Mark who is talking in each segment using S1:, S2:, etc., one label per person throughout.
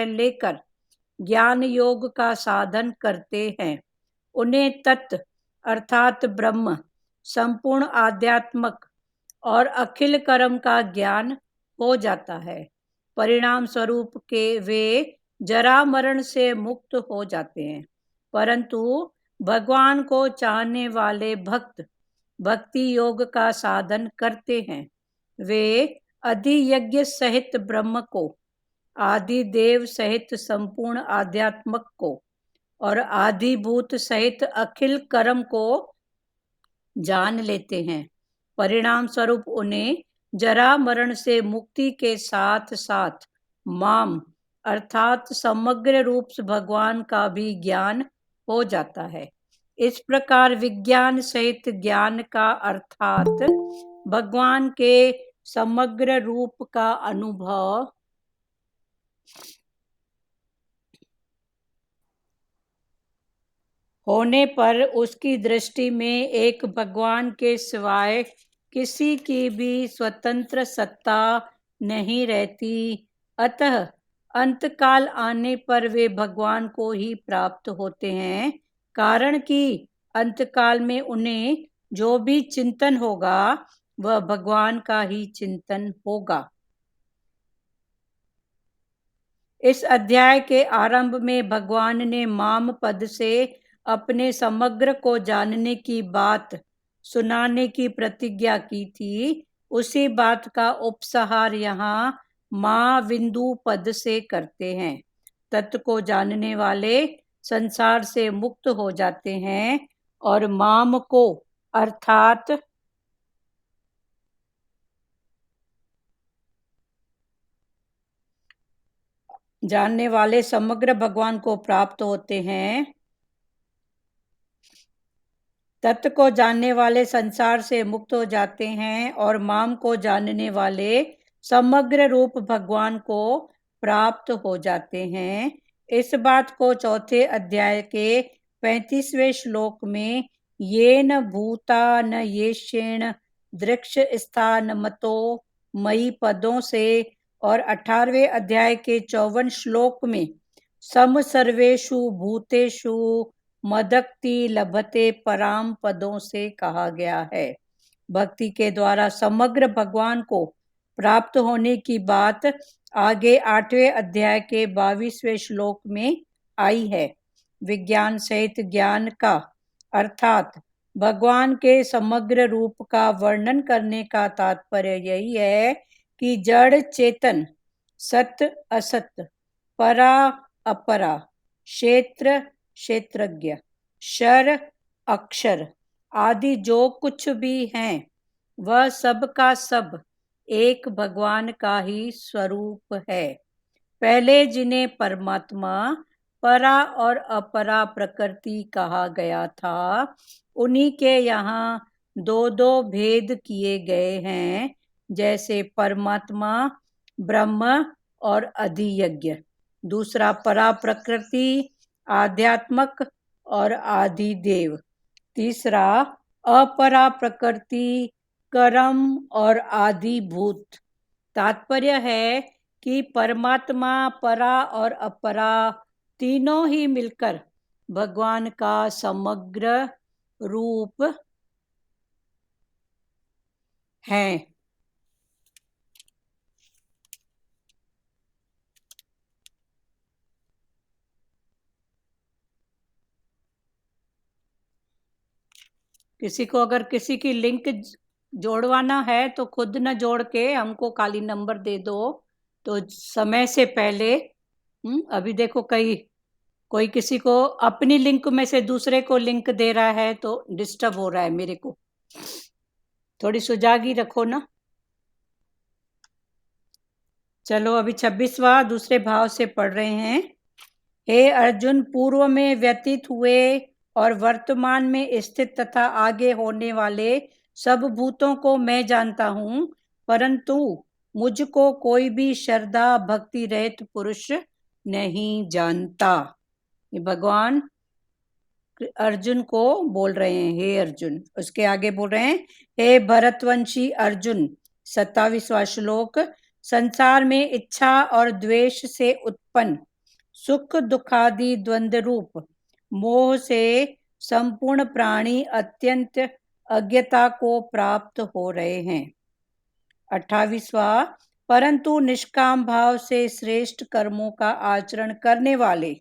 S1: आश्रय लेकर ज्ञान योग का साधन करते हैं, उन्हें तत् अर्थात ब्रह्म, संपूर्ण आध्यात्मक और अखिल कर्म का ज्ञान हो जाता है। परिणाम स्वरूप के वे जरा मरण से मुक्त हो जाते हैं। परंतु भगवान को चाहने वाले भक्त भक्ति योग का साधन करते हैं। वे अधियज्ञ सहित ब्रह्म को, आदि देव सहित संपूर्ण आध्यात्मक को और आदिभूत सहित अखिल कर्म को जान लेते हैं। परिणाम स्वरूप उन्हें जरा मरण से मुक्ति के साथ साथ माम अर्थात समग्र रूप से भगवान का भी ज्ञान हो जाता है। इस प्रकार विज्ञान सहित ज्ञान का अर्थात भगवान के समग्र रूप का अनुभव होने पर उसकी दृष्टि में एक भगवान के सिवाय किसी की भी स्वतंत्र सत्ता नहीं रहती। अतः अंतकाल आने पर वे भगवान को ही प्राप्त होते हैं, कारण कि अंतकाल में उन्हें जो भी चिंतन होगा वह भगवान का ही चिंतन होगा। इस अध्याय के आरंभ में भगवान ने माम पद से अपने समग्र को जानने की बात सुनाने की प्रतिज्ञा की थी। उसी बात का उपसंहार यहाँ मां बिंदु पद से करते हैं। तत्व को जानने वाले संसार से मुक्त हो जाते हैं और माम को अर्थात जानने वाले समग्र भगवान को प्राप्त होते हैं। तत्व को जानने वाले संसार से मुक्त हो जाते हैं और माम को जानने वाले समग्र रूप भगवान को प्राप्त हो जाते हैं। इस बात को चौथे अध्याय के 35वें श्लोक में ये न भूता न येषेण दृक्ष स्थान मतो मई पदों से और 18वें अध्याय के 54 श्लोक में सम सर्वेषु भूतेषु मदक्ति लभते पराम पदों से कहा गया है। भक्ति के द्वारा समग्र भगवान को प्राप्त होने की बात आगे 8वें अध्याय के 22वें श्लोक में आई है। विज्ञान सहित ज्ञान का अर्थात भगवान के समग्र रूप का वर्णन करने का तात्पर्य यही है कि जड़ चेतन, सत्य असत्य, परा अपरा, क्षेत्र क्षेत्रज्ञ, क्षर अक्षर आदि जो कुछ भी हैं वह सब का सब एक भगवान का ही स्वरूप है। पहले जिन्हें परमात्मा, परा और अपरा प्रकृति कहा गया था, उन्हीं के यहाँ दो दो भेद किए गए हैं, जैसे परमात्मा, ब्रह्म और अधियज्ञ। दूसरा परा प्रकृति, आध्यात्मक और आदि देव। तीसरा अपरा प्रकृति, कर्म और आदि भूत। तात्पर्य है कि परमात्मा, परा और अपरा तीनों ही मिलकर भगवान का समग्र रूप हैं। किसी को अगर किसी की लिंक जोड़वाना है तो खुद न जोड़ के हमको खाली नंबर दे दो, तो समय से पहले अभी देखो कोई किसी को अपनी लिंक में से दूसरे को लिंक दे रहा है तो डिस्टर्ब हो रहा है मेरे को। थोड़ी सुजागी रखो ना। चलो अभी 26वां दूसरे भाव से पढ़ रहे हैं। हे अर्जुन, पूर्व में व्यतीत हुए और वर्तमान में स्थित तथा आगे होने वाले सब भूतों को मैं जानता हूँ, परंतु मुझको कोई भी श्रद्धा भक्ति रहित पुरुष नहीं जानता। ये भगवान अर्जुन को बोल रहे हैं, हे अर्जुन। उसके आगे बोल रहे हैं, हे भरतवंशी अर्जुन। 27वां श्लोक, संसार में इच्छा और द्वेष से उत्पन्न सुख दुखादि द्वंद्व रूप मोह से संपूर्ण प्राणी अत्यंत अज्ञता को प्राप्त हो रहे हैं। 28वां, परंतु निष्काम भाव से श्रेष्ठ कर्मों का आचरण करने वाले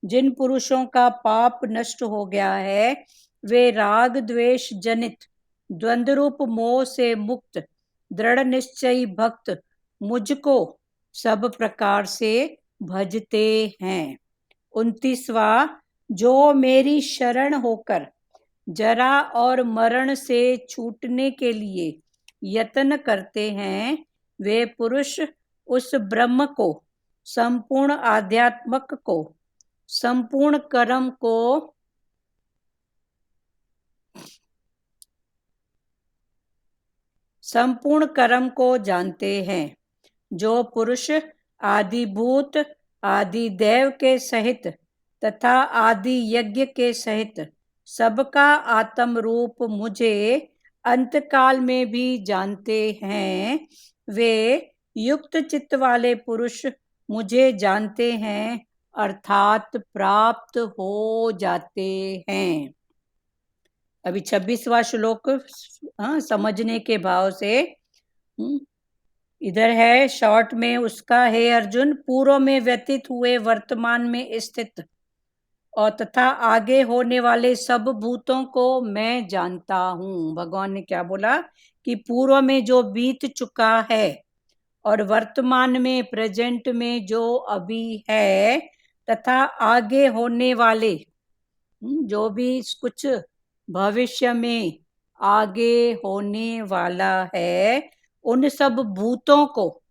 S1: जिन पुरुषों का पाप नष्ट हो गया है, वे राग द्वेष जनित द्वंद्व रूप मोह से मुक्त दृढ़ निश्चयी भक्त मुझको सब प्रकार से भजते हैं। 29वां, जो मेरी शरण होकर जरा और मरण से छूटने के लिए यत्न करते हैं, वे पुरुष उस ब्रह्म को, संपूर्ण आध्यात्मक को, संपूर्ण कर्म को जानते हैं। जो पुरुष आदिभूत आदि देव के सहित तथा आदि यज्ञ के सहित सबका आत्म रूप मुझे अंतकाल में भी जानते हैं, वे युक्त चित्त वाले पुरुष मुझे जानते हैं अर्थात प्राप्त हो जाते हैं। अभी 26वां श्लोक समझने के भाव से इधर है शॉर्ट में उसका। हे अर्जुन, पूर्व में व्यतीत हुए वर्तमान में स्थित और तथा आगे होने वाले सब भूतों को मैं जानता हूँ। भगवान ने क्या बोला कि पूर्व में जो बीत चुका है और वर्तमान में प्रेजेंट में जो अभी है तथा आगे होने वाले जो भी कुछ भविष्य में आगे होने वाला है, उन सब भूतों को।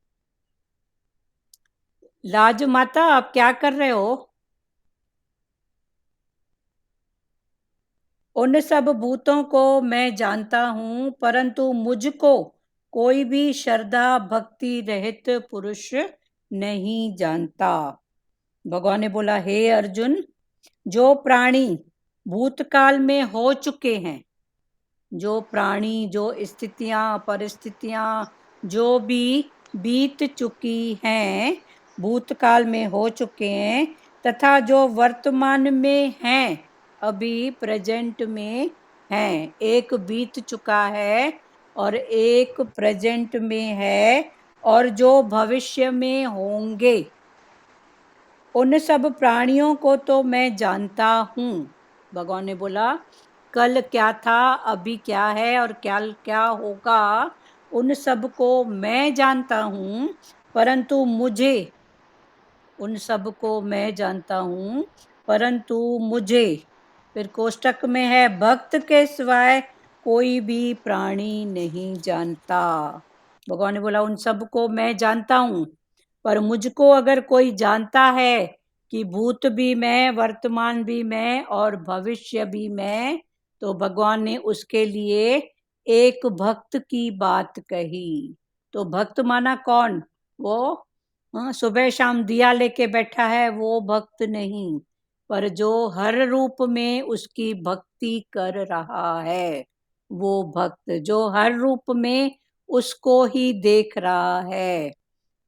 S1: लाज माता, आप क्या कर रहे हो? उन सब भूतों को मैं जानता हूं, परंतु मुझको कोई भी श्रद्धा भक्ति रहित पुरुष नहीं जानता। भगवान ने बोला, हे अर्जुन, जो प्राणी भूतकाल में हो चुके हैं, जो प्राणी, जो स्थितियां परिस्थितियां जो भी बीत चुकी हैं, भूतकाल में हो चुके हैं तथा जो वर्तमान में हैं, अभी प्रेजेंट में हैं, एक बीत चुका है और एक प्रेजेंट में है और जो भविष्य में होंगे, उन सब प्राणियों को तो मैं जानता हूँ। भगवान ने बोला, कल क्या था, अभी क्या है और क्या क्या होगा, उन सब को मैं जानता हूँ, परंतु मुझे, उन सब को मैं जानता हूँ परंतु मुझे, फिर कोष्टक में है, भक्त के सिवाय कोई भी प्राणी नहीं जानता। भगवान ने बोला, उन सब को मैं जानता हूँ, पर मुझको अगर कोई जानता है कि भूत भी मैं, वर्तमान भी मैं और भविष्य भी मैं, तो भगवान ने उसके लिए एक भक्त की बात कही। तो भक्त माना कौन? वो सुबह शाम दिया लेके बैठा है वो भक्त नहीं, पर जो हर रूप में उसकी भक्ति कर रहा है वो भक्त, जो हर रूप में उसको ही देख रहा है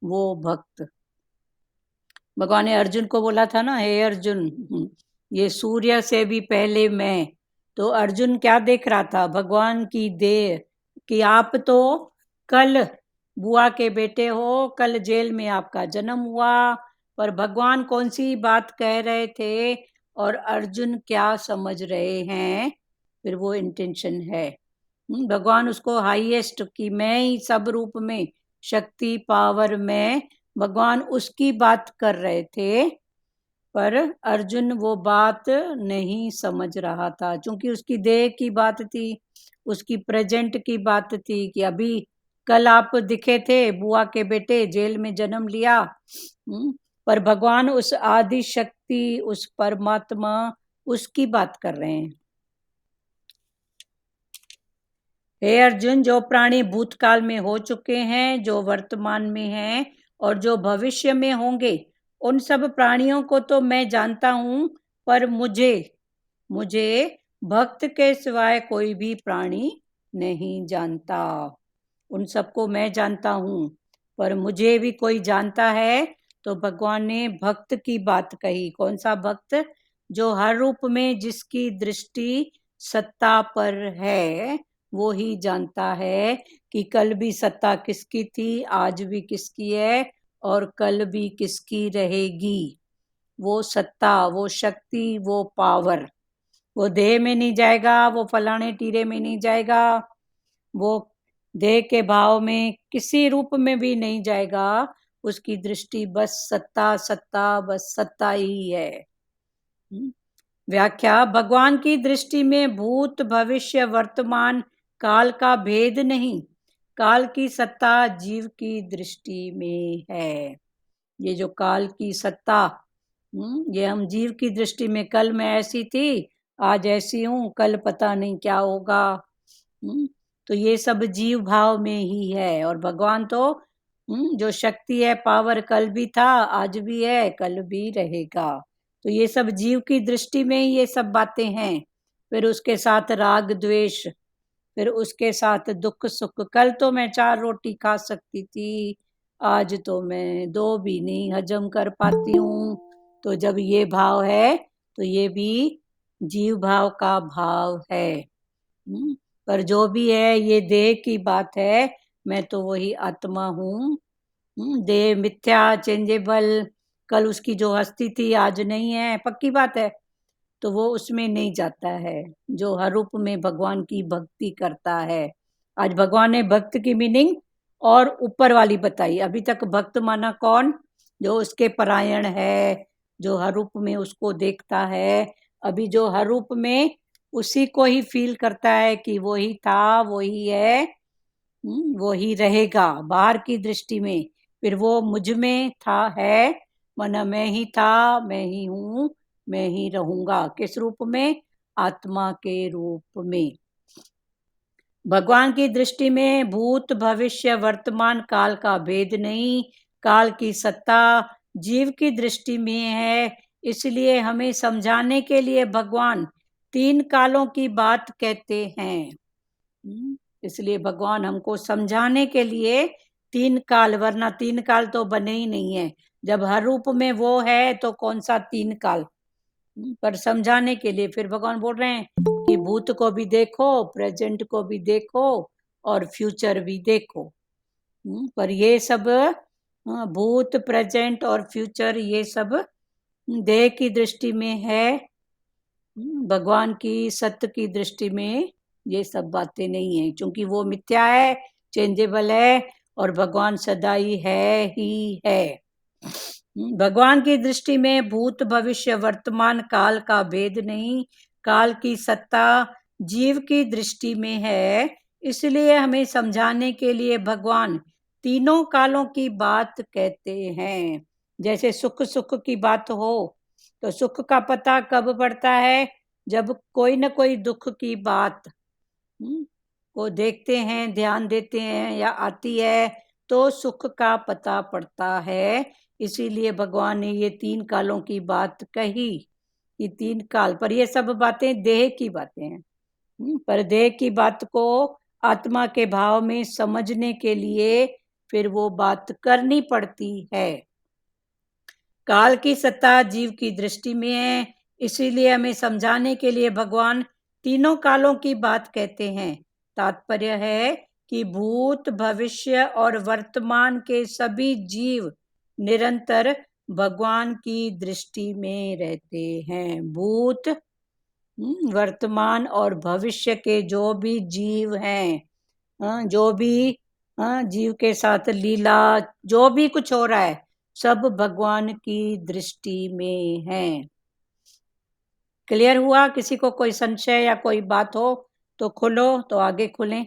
S1: वो भक्त। भगवान ने अर्जुन को बोला था ना, हे अर्जुन, ये सूर्य से भी पहले मैं। तो अर्जुन क्या देख रहा था? भगवान की देह कि आप तो कल बुआ के बेटे हो, कल जेल में आपका जन्म हुआ, पर भगवान कौन सी बात कह रहे थे और अर्जुन क्या समझ रहे हैं, फिर वो इंटेंशन है। भगवान उसको हाईएस्ट कि मैं ही सब रूप में शक्ति पावर में, भगवान उसकी बात कर रहे थे, पर अर्जुन वो बात नहीं समझ रहा था, क्योंकि उसकी देह की बात थी, उसकी प्रेजेंट की बात थी कि अभी कल आप दिखे थे बुआ के बेटे, जेल में जन्म लिया। पर भगवान उस आदि शक्ति, उस परमात्मा, उसकी बात कर रहे हैं। हे अर्जुन, जो प्राणी भूतकाल में हो चुके हैं, जो वर्तमान में हैं और जो भविष्य में होंगे, उन सब प्राणियों को तो मैं जानता हूँ, पर मुझे भक्त के सिवाय कोई भी प्राणी नहीं जानता। उन सबको मैं जानता हूँ, पर मुझे भी कोई जानता है तो भगवान ने भक्त की बात कही। कौन सा भक्त? जो हर रूप में जिसकी दृष्टि सत्ता पर है, वो ही जानता है कि कल भी सत्ता किसकी थी, आज भी किसकी है और कल भी किसकी रहेगी। वो सत्ता, वो शक्ति, वो पावर, वो देह में नहीं जाएगा, वो फलाने टीरे में नहीं जाएगा, वो देह के भाव में किसी रूप में भी नहीं जाएगा। उसकी दृष्टि बस सत्ता, सत्ता, बस सत्ता ही है। व्याख्या: भगवान की दृष्टि में भूत, भविष्य, वर्तमान, काल का भेद नहीं। काल की सत्ता जीव की दृष्टि में है। ये जो काल की सत्ता, ये हम जीव की दृष्टि में, कल मैं ऐसी थी, आज ऐसी हूं, कल पता नहीं क्या होगा। तो ये सब जीव भाव में ही है। और भगवान तो जो शक्ति है, पावर, कल भी था, आज भी है, कल भी रहेगा। तो ये सब जीव की दृष्टि में ही ये सब बातें हैं। फिर उसके साथ राग द्वेष, फिर उसके साथ दुख सुख। कल तो मैं 4 रोटी खा सकती थी, आज तो मैं 2 भी नहीं हजम कर पाती हूँ। तो जब ये भाव है तो ये भी जीव भाव का भाव है। पर जो भी है, ये देह की बात है। मैं तो वही आत्मा हूँ। देह मिथ्या, चेंजेबल, कल उसकी जो हस्ती थी आज नहीं है, पक्की बात है। तो वो उसमें नहीं जाता है, जो हर रूप में भगवान की भक्ति करता है। आज भगवान ने भक्त की मीनिंग और ऊपर वाली बताई। अभी तक भक्त माना कौन? जो उसके परायण है, जो हर रूप में उसको देखता है। अभी जो हर रूप में उसी को ही फील करता है कि वो ही था, वो ही है, वो ही रहेगा बाहर की दृष्टि में। फिर वो मुझ में था, है, माना मैं ही था, मैं ही हूँ, मैं ही रहूंगा। किस रूप में? आत्मा के रूप में। भगवान की दृष्टि में भूत, भविष्य, वर्तमान, काल का भेद नहीं। काल की सत्ता जीव की दृष्टि में है। इसलिए हमें समझाने के लिए भगवान 3 कालों की बात कहते हैं। इसलिए भगवान हमको समझाने के लिए 3 काल, वरना 3 काल तो बने ही नहीं है। जब हर रूप में वो है तो कौन सा 3 काल? पर समझाने के लिए फिर भगवान बोल रहे हैं कि भूत को भी देखो, प्रेजेंट को भी देखो और फ्यूचर भी देखो। पर ये सब भूत, प्रेजेंट और फ्यूचर, ये सब देह की दृष्टि में है। भगवान की सत्य की दृष्टि में ये सब बातें नहीं है, क्योंकि वो मिथ्या है, चेंजेबल है, और भगवान सदाई है ही है। भगवान की दृष्टि में भूत, भविष्य, वर्तमान, काल का भेद नहीं। काल की सत्ता जीव की दृष्टि में है। इसलिए हमें समझाने के लिए भगवान तीनों कालों की बात कहते हैं। जैसे सुख सुख की बात हो, तो सुख का पता कब पड़ता है? जब कोई न कोई दुख की बात को देखते हैं, ध्यान देते हैं या आती है, तो सुख का पता पड़ता है। इसीलिए भगवान ने ये 3 कालों की बात कही। ये 3 काल, पर ये सब बातें देह की बातें हैं। पर देह की बात को आत्मा के भाव में समझने के लिए फिर वो बात करनी पड़ती है। काल की सत्ता जीव की दृष्टि में है। इसीलिए हमें समझाने के लिए भगवान तीनों कालों की बात कहते हैं। तात्पर्य है कि भूत, भविष्य और वर्तमान के सभी जीव निरंतर भगवान की दृष्टि में रहते हैं। भूत, वर्तमान और भविष्य के जो भी जीव हैं, जो भी जीव के साथ लीला, जो भी कुछ हो रहा है, सब भगवान की दृष्टि में है। क्लियर हुआ? किसी को कोई संशय या कोई बात हो तो खुलो, तो आगे खुलें।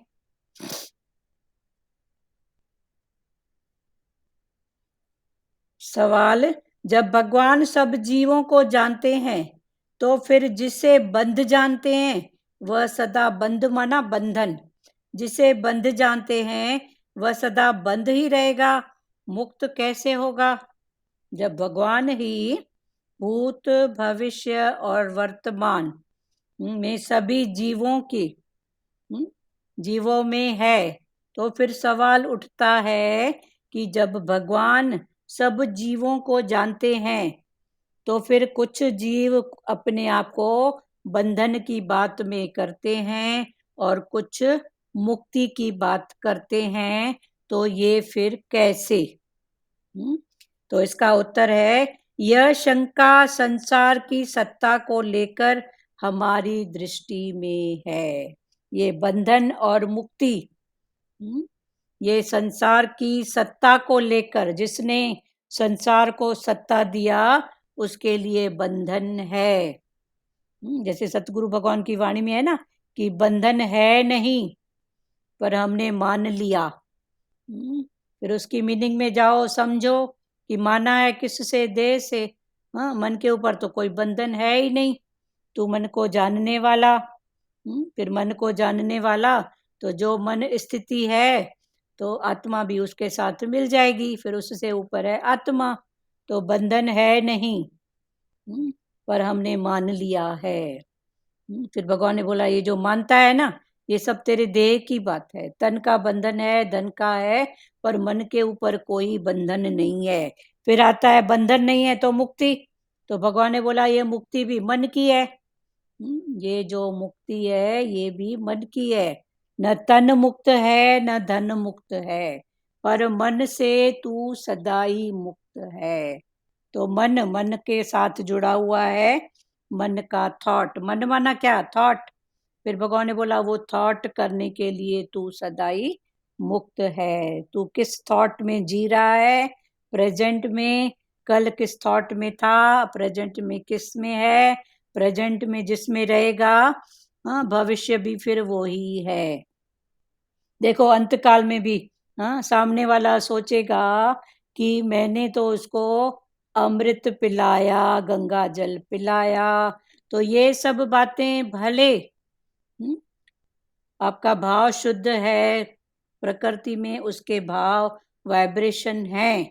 S1: सवाल: जब भगवान सब जीवों को जानते हैं, तो फिर जिसे बंध जानते हैं वह सदा बंध, माना बंधन, जिसे बंध जानते हैं वह सदा बंध ही रहेगा, मुक्त कैसे होगा? जब भगवान ही भूत, भविष्य और वर्तमान में सभी जीवों में है, तो फिर सवाल उठता है कि जब भगवान सब जीवों को जानते हैं, तो फिर कुछ जीव अपने आप को बंधन की बात में करते हैं और कुछ मुक्ति की बात करते हैं, तो ये फिर कैसे? तो इसका उत्तर है, यह शंका संसार की सत्ता को लेकर हमारी दृष्टि में है। ये बंधन और मुक्ति, ये संसार की सत्ता को लेकर, जिसने संसार को सत्ता दिया उसके लिए बंधन है। जैसे सतगुरु भगवान की वाणी में है ना कि बंधन है नहीं पर हमने मान लिया। फिर उसकी मीनिंग में जाओ, समझो कि माना है किससे? देह से। हाँ, मन के ऊपर तो कोई बंधन है ही नहीं, तू मन को जानने वाला। फिर मन को जानने वाला, तो जो मन स्थिति है तो आत्मा भी उसके साथ मिल जाएगी, फिर उससे ऊपर है आत्मा, तो बंधन है नहीं, पर हमने मान लिया है। फिर भगवान ने बोला, ये जो मानता है ना, ये सब तेरे देह की बात है, तन का बंधन है, धन का है, पर मन के ऊपर कोई बंधन नहीं है। फिर आता है बंधन नहीं है तो मुक्ति, तो भगवान ने बोला ये मुक्ति भी मन की है। ये जो मुक्ति है ये भी मन की है, न तन मुक्त है न धन मुक्त है, पर मन से तू सदाई मुक्त है। तो मन के साथ जुड़ा हुआ है, मन का थॉट। मन माना क्या? थॉट। फिर भगवान ने बोला वो थॉट करने के लिए तू सदाई मुक्त है। तू किस थॉट में जी रहा है? प्रेजेंट में। कल किस थॉट में था? प्रेजेंट में किस में है? प्रेजेंट में जिसमें रहेगा, हाँ, भविष्य भी फिर वो ही है। देखो अंतकाल में भी, हाँ, सामने वाला सोचेगा कि मैंने तो उसको अमृत पिलाया, गंगा जल पिलाया, तो ये सब बातें भले आपका भाव शुद्ध है, प्रकृति में उसके भाव वाइब्रेशन है,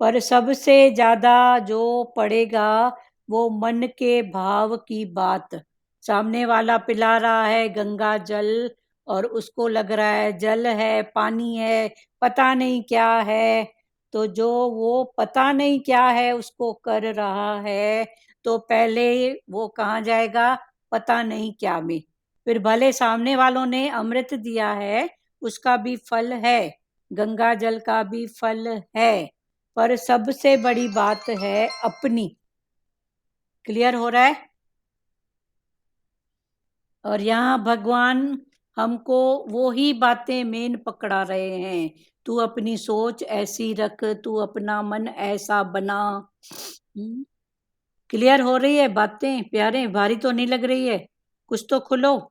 S1: पर सबसे ज्यादा जो पड़ेगा वो मन के भाव की बात। सामने वाला पिला रहा है गंगा जल और उसको लग रहा है जल है, पानी है, पता नहीं क्या है, तो जो वो पता नहीं क्या है उसको कर रहा है, तो पहले वो कहाँ जाएगा? पता नहीं क्या में। फिर भले सामने वालों ने अमृत दिया है, उसका भी फल है, गंगा जल का भी फल है, पर सबसे बड़ी बात है अपनी। क्लियर हो रहा है? और यहाँ भगवान हमको वो ही बातें मेन पकड़ा रहे हैं। तू अपनी सोच ऐसी रख, तू अपना मन ऐसा बना। क्लियर हो रही है बातें प्यारे? भारी तो नहीं लग रही है? कुछ तो खुलो।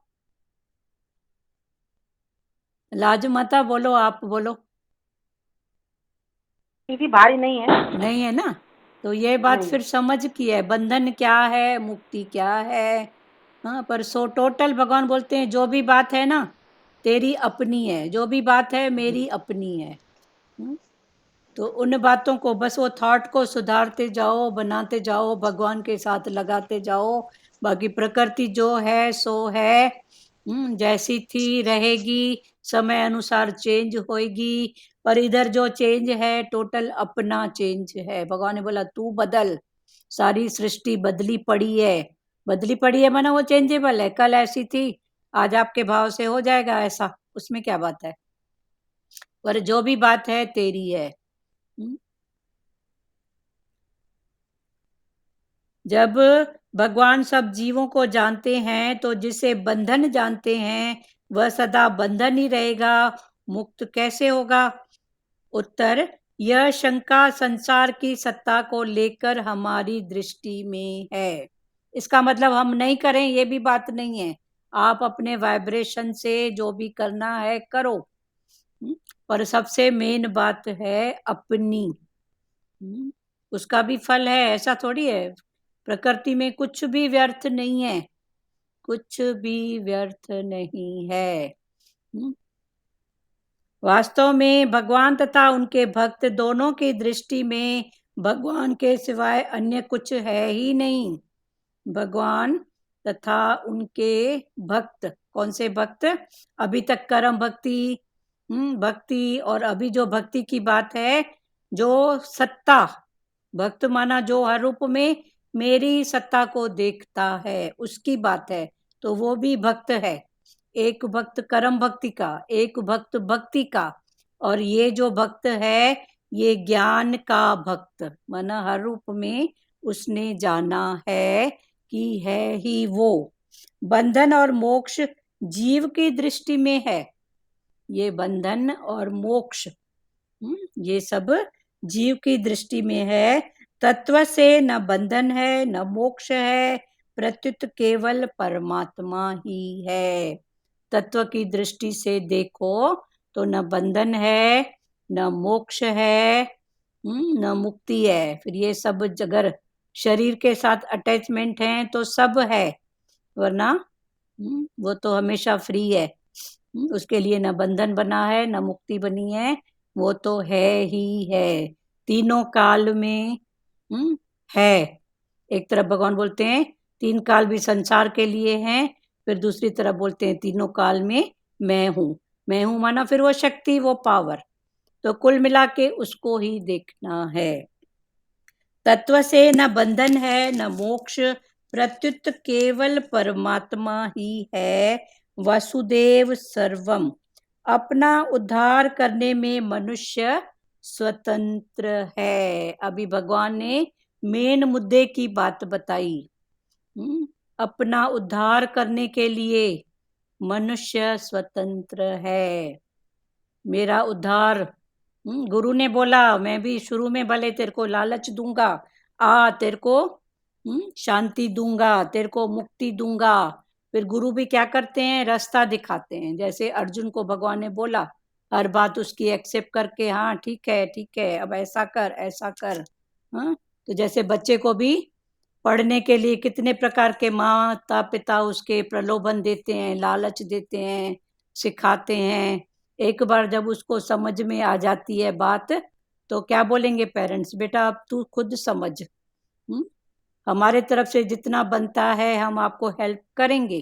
S1: लाज माता बोलो, आप बोलो।
S2: दीदी भारी नहीं है।
S1: नहीं है ना? तो ये बात
S2: नहीं।
S1: फिर समझ की है, बंधन क्या है, मुक्ति क्या है। हाँ, पर सो टोटल भगवान बोलते हैं जो भी बात है ना तेरी अपनी है, जो भी बात है मेरी अपनी है। तो उन बातों को बस वो थॉट को सुधारते जाओ, बनाते जाओ, भगवान के साथ लगाते जाओ। बाकी प्रकृति जो है सो है, जैसी थी रहेगी, समय अनुसार चेंज होएगी, पर इधर जो चेंज है टोटल अपना चेंज है। भगवान ने बोला तू बदल, सारी सृष्टि बदली पड़ी है। बदली पड़ी है माना वो चेंजेबल है, कल ऐसी थी आज आपके भाव से हो जाएगा ऐसा, उसमें क्या बात है, पर जो भी बात है तेरी है। जब भगवान सब जीवों को जानते हैं तो जिसे बंधन जानते हैं वह सदा बंधन ही रहेगा, मुक्त कैसे होगा? उत्तर, यह शंका संसार की सत्ता को लेकर हमारी दृष्टि में है। इसका मतलब हम नहीं करें ये भी बात नहीं है, आप अपने वाइब्रेशन से जो भी करना है करो, पर सबसे मेन बात है अपनी। उसका भी फल है, ऐसा थोड़ी है। प्रकृति में कुछ भी व्यर्थ नहीं है, कुछ भी व्यर्थ नहीं है। वास्तव में भगवान तथा उनके भक्त दोनों की दृष्टि में भगवान के सिवाय अन्य कुछ है ही नहीं। भगवान तथा उनके भक्त, कौन से भक्त? अभी तक कर्म भक्ति, भक्ति, और अभी जो भक्ति की बात है जो सत्ता, भक्त माना जो हर रूप में मेरी सत्ता को देखता है, उसकी बात है, तो वो भी भक्त है। एक भक्त कर्म भक्ति का, एक भक्त भक्ति का, और ये जो भक्त है ये ज्ञान का भक्त, माना हर रूप में उसने जाना है कि है ही वो। बंधन और मोक्ष जीव की दृष्टि में है, ये बंधन और मोक्ष ये सब जीव की दृष्टि में है। तत्व से न बंधन है न मोक्ष है, प्रत्युत केवल परमात्मा ही है। तत्व की दृष्टि से देखो तो न बंधन है न मोक्ष है, न मुक्ति है। फिर ये सब अगर शरीर के साथ अटैचमेंट है तो सब है, वरना वो तो हमेशा फ्री है। उसके लिए न बंधन बना है न मुक्ति बनी है, वो तो है ही है, तीनों काल में है। एक तरफ भगवान बोलते हैं तीन काल भी संसार के लिए हैं, फिर दूसरी तरफ बोलते हैं तीनों काल में मैं हूँ। मैं हूँ माना फिर वो शक्ति, वो पावर, तो कुल मिला के उसको ही देखना है। तत्व से न बंधन है न मोक्ष, प्रत्युत केवल परमात्मा ही है। वसुदेव सर्वम, अपना उद्धार करने में मनुष्य स्वतंत्र है। अभी भगवान ने मेन मुद्दे की बात बताई। अपना उद्धार करने के लिए मनुष्य स्वतंत्र है। मेरा उद्धार, गुरु ने बोला मैं भी शुरू में भले तेरे को लालच दूंगा, तेरे को शांति दूंगा, तेरे को मुक्ति दूंगा। फिर गुरु भी क्या करते हैं, रास्ता दिखाते हैं। जैसे अर्जुन को भगवान ने बोला, हर बात उसकी एक्सेप्ट करके, हाँ ठीक है अब ऐसा कर ऐसा कर। हाँ, तो जैसे बच्चे को भी पढ़ने के लिए कितने प्रकार के माता पिता उसके प्रलोभन देते हैं, लालच देते हैं, सिखाते हैं। एक बार जब उसको समझ में आ जाती है बात, तो क्या बोलेंगे पेरेंट्स, बेटा अब तू खुद समझ, हमारे तरफ से जितना बनता है हम आपको हेल्प करेंगे,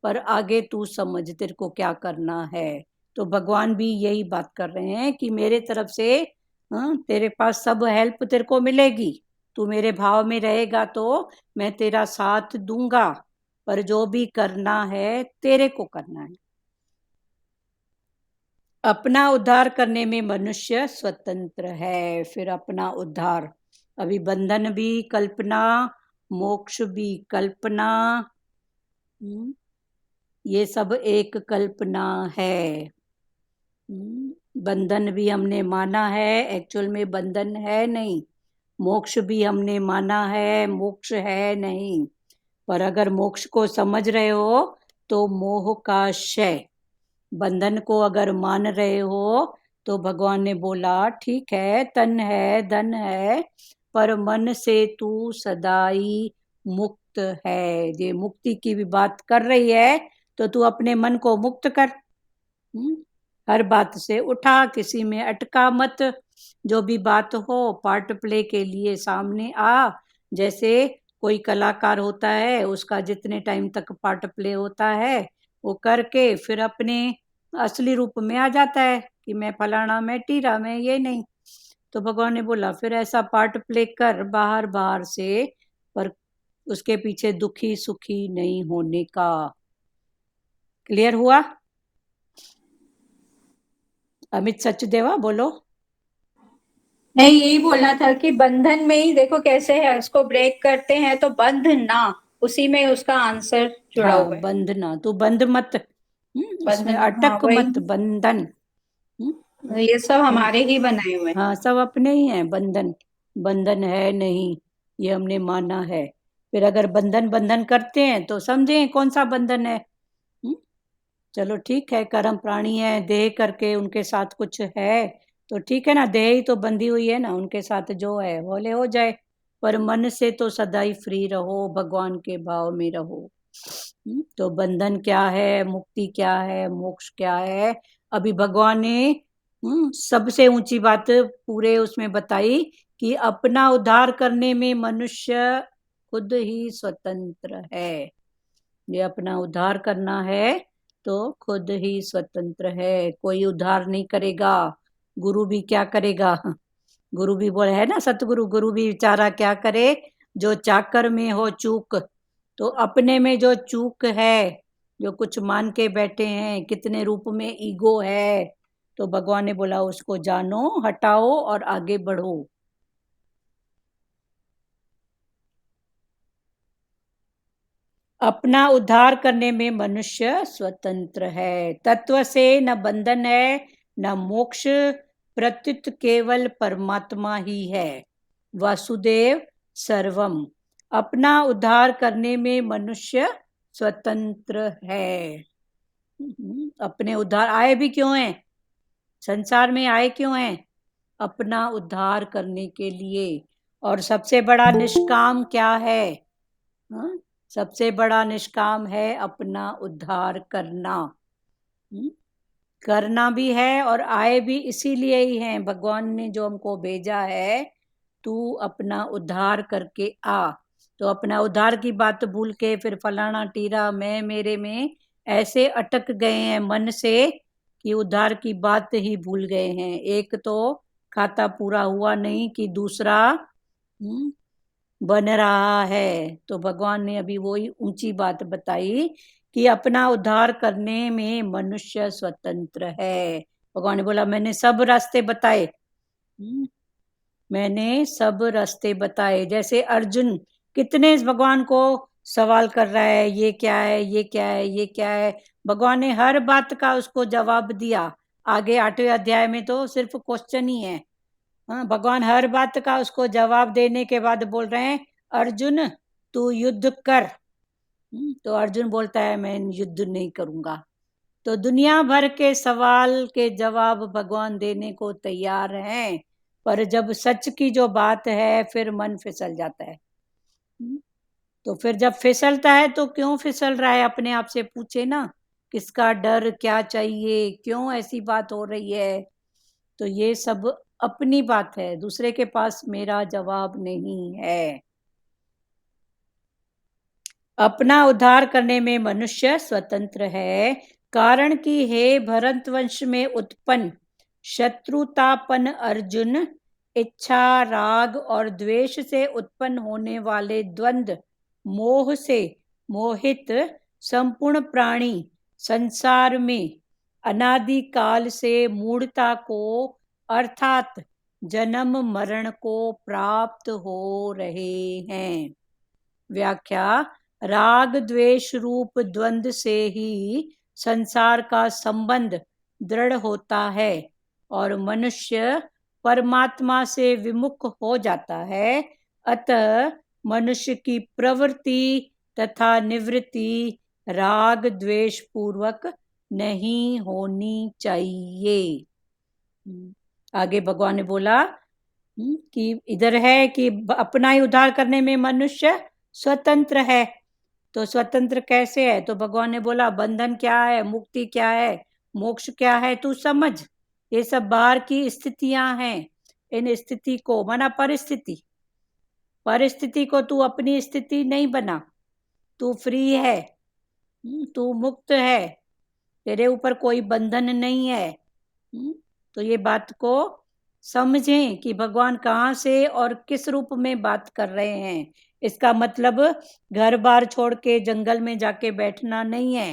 S1: पर आगे तू समझ तेरे को क्या करना है। तो भगवान भी यही बात कर रहे हैं कि मेरे तरफ से तेरे पास सब हेल्प तेरे को मिलेगी, तू मेरे भाव में रहेगा तो मैं तेरा साथ दूंगा, पर जो भी करना है तेरे को करना है। अपना उद्धार करने में मनुष्य स्वतंत्र है। फिर अपना उद्धार, अभी बंधन भी कल्पना, मोक्ष भी कल्पना, ये सब एक कल्पना है। बंधन भी हमने माना है, एक्चुअल में बंधन है नहीं। मोक्ष भी हमने माना है, मोक्ष है नहीं। पर अगर मोक्ष को समझ रहे हो तो मोह का क्षय, बंधन को अगर मान रहे हो तो भगवान ने बोला ठीक है तन है धन है, पर मन से तू सदाई मुक्त है। ये मुक्ति की भी बात कर रही है, तो तू अपने मन को मुक्त कर। हर बात से उठा, किसी में अटका मत। जो भी बात हो पार्ट प्ले के लिए सामने आ। जैसे कोई कलाकार होता है, उसका जितने टाइम तक पार्ट प्ले होता है वो करके फिर अपने असली रूप में आ जाता है कि मैं फलाना, मैं टीरा, मैं ये नहीं। तो भगवान ने बोला फिर ऐसा पार्ट प्ले कर बाहर बाहर से, पर उसके पीछे दुखी सुखी नहीं होने का। क्लियर हुआ? अमित सचदेवा बोलो।
S2: नहीं, यही बोलना था कि बंधन में ही देखो कैसे है, उसको ब्रेक करते हैं तो बंध ना, उसी में उसका आंसर जुड़ा
S1: हाँ,
S2: हुआ है।
S1: बंधना, तू बंध मत, उसमें
S2: बंधन, हाँ
S1: अटक
S2: वही।
S1: मत, बंधन।
S2: ये सब
S1: हम,
S2: हमारे ही बनाए हुए हैं।
S1: हाँ सब अपने ही हैं। बंधन बंधन है नहीं, ये हमने माना है। फिर अगर बंधन बंधन करते हैं तो समझें कौन सा बंधन है। चलो ठीक है, कर्म प्राणी है, देह करके उनके साथ कुछ है तो ठीक है ना, देह ही तो बंधी हुई है ना, उनके साथ जो है भोले हो जाए, पर मन से तो सदा ही फ्री रहो, भगवान के भाव में रहो। तो बंधन क्या है, मुक्ति क्या है, मोक्ष क्या है, अभी भगवान ने सबसे ऊंची बात पूरे उसमें बताई कि अपना उद्धार करने में मनुष्य खुद ही स्वतंत्र है। ये अपना उद्धार करना है तो खुद ही स्वतंत्र है, कोई उद्धार नहीं करेगा। गुरु भी क्या करेगा, गुरु भी बोले है ना, सतगुरु गुरु भी बेचारा क्या करे, जो चाकर में हो चूक। तो अपने में जो चूक है, जो कुछ मान के बैठे हैं, कितने रूप में ईगो है, तो भगवान ने बोला उसको जानो, हटाओ और आगे बढ़ो। अपना उद्धार करने में मनुष्य स्वतंत्र है। तत्व से न बंधन है न मोक्ष, प्रत्युत केवल परमात्मा ही है। वासुदेव सर्वम। अपना उद्धार करने में मनुष्य स्वतंत्र है। अपने उद्धार आए भी क्यों हैं, संसार में आए क्यों हैं? अपना उद्धार करने के लिए। और सबसे बड़ा निष्काम क्या है? हाँ? सबसे बड़ा निष्काम है अपना उद्धार करना। करना भी है और आए भी इसीलिए ही हैं, भगवान ने जो हमको भेजा है, तू अपना उद्धार करके आ। तो अपना उद्धार की बात भूल के फिर फलाना टीरा मैं मेरे में ऐसे अटक गए हैं मन से कि उद्धार की बात ही भूल गए हैं। एक तो खाता पूरा हुआ नहीं कि दूसरा बन रहा है। तो भगवान ने अभी वही ऊंची बात बताई कि अपना उद्धार करने में मनुष्य स्वतंत्र है। भगवान ने बोला मैंने सब रास्ते बताए, मैंने सब रास्ते बताए। जैसे अर्जुन कितने भगवान को सवाल कर रहा है, ये क्या है, ये क्या है, ये क्या है, भगवान ने हर बात का उसको जवाब दिया। आगे 8वें अध्याय में तो सिर्फ क्वेश्चन ही है। हाँ, भगवान हर बात का उसको जवाब देने के बाद बोल रहे हैं अर्जुन तू युद्ध कर। तो अर्जुन बोलता है मैं युद्ध नहीं करूंगा। तो दुनिया भर के सवाल के जवाब भगवान देने को तैयार हैं, पर जब सच की जो बात है फिर मन फिसल जाता है। तो फिर जब फिसलता है तो क्यों फिसल रहा है, अपने आप से पूछे ना, किसका डर, क्या चाहिए, क्यों ऐसी बात हो रही है? तो ये सब अपनी बात है, दूसरे के पास मेरा जवाब नहीं है। अपना उद्धार करने में मनुष्य स्वतंत्र है, कारण कि हे भरतवंश में उत्पन्न शत्रुतापन अर्जुन, इच्छा राग और द्वेष से उत्पन्न होने वाले द्वंद्व मोह से मोहित संपूर्ण प्राणी संसार में अनादि काल से मूढ़ता को अर्थात जन्म मरण को प्राप्त हो रहे हैं। व्याख्या, राग द्वेष रूप द्वंद्व से ही संसार का संबंध दृढ़ होता है और मनुष्य परमात्मा से विमुख हो जाता है। अतः मनुष्य की प्रवृत्ति तथा निवृत्ति राग द्वेष पूर्वक नहीं होनी चाहिए। आगे भगवान ने बोला कि इधर है कि अपना ही उद्धार करने में मनुष्य स्वतंत्र है। तो स्वतंत्र कैसे है? तो भगवान ने बोला बंधन क्या है, मुक्ति क्या है, मोक्ष क्या है, तू समझ। ये सब बाहर की स्थितियां हैं। इन स्थिति को माना परिस्थिति, परिस्थिति को तू अपनी स्थिति नहीं बना। तू फ्री है, तू मुक्त है, तेरे ऊपर कोई बंधन नहीं है। तो ये बात को समझें कि भगवान कहाँ से और किस रूप में बात कर रहे हैं। इसका मतलब घर बार छोड़ के जंगल में जाके बैठना नहीं है।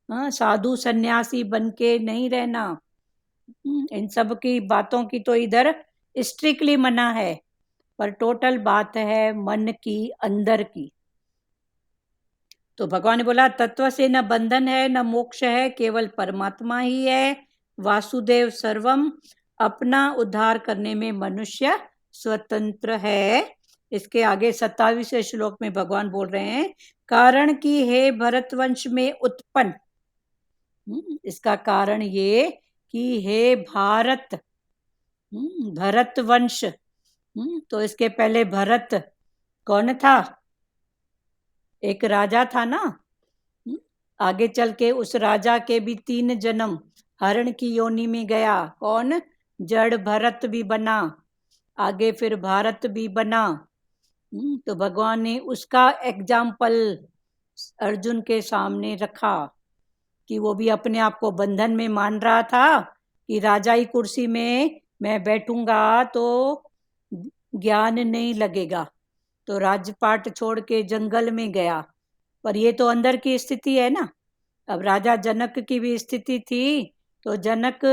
S1: हाँ, साधु सन्यासी बन के नहीं रहना। इन सब की बातों की तो इधर स्ट्रिक्टली मना है, पर टोटल बात है मन की, अंदर की। तो भगवान ने बोला तत्व से न बंधन है न मोक्ष है, केवल परमात्मा ही है। वासुदेव सर्वम। अपना उद्धार करने में मनुष्य स्वतंत्र है। इसके आगे 27वें श्लोक में भगवान बोल रहे हैं कारण कि हे भरतवंश में उत्पन्न। इसका कारण ये कि हे भारत, भरतवंश, तो इसके पहले भरत कौन था? एक राजा था ना। आगे चल के उस राजा के भी 3 जन्म हरण की योनि में गया। कौन? जड़ भरत भी बना, आगे फिर भारत भी बना। तो भगवान ने उसका एग्जाम्पल अर्जुन के सामने रखा कि वो भी अपने आप को बंधन में मान रहा था कि राजाई कुर्सी में मैं बैठूंगा तो ज्ञान नहीं लगेगा। तो राजपाट छोड़ के जंगल में गया। पर ये तो अंदर की स्थिति है ना। अब राजा जनक की भी स्थिति थी। तो जनक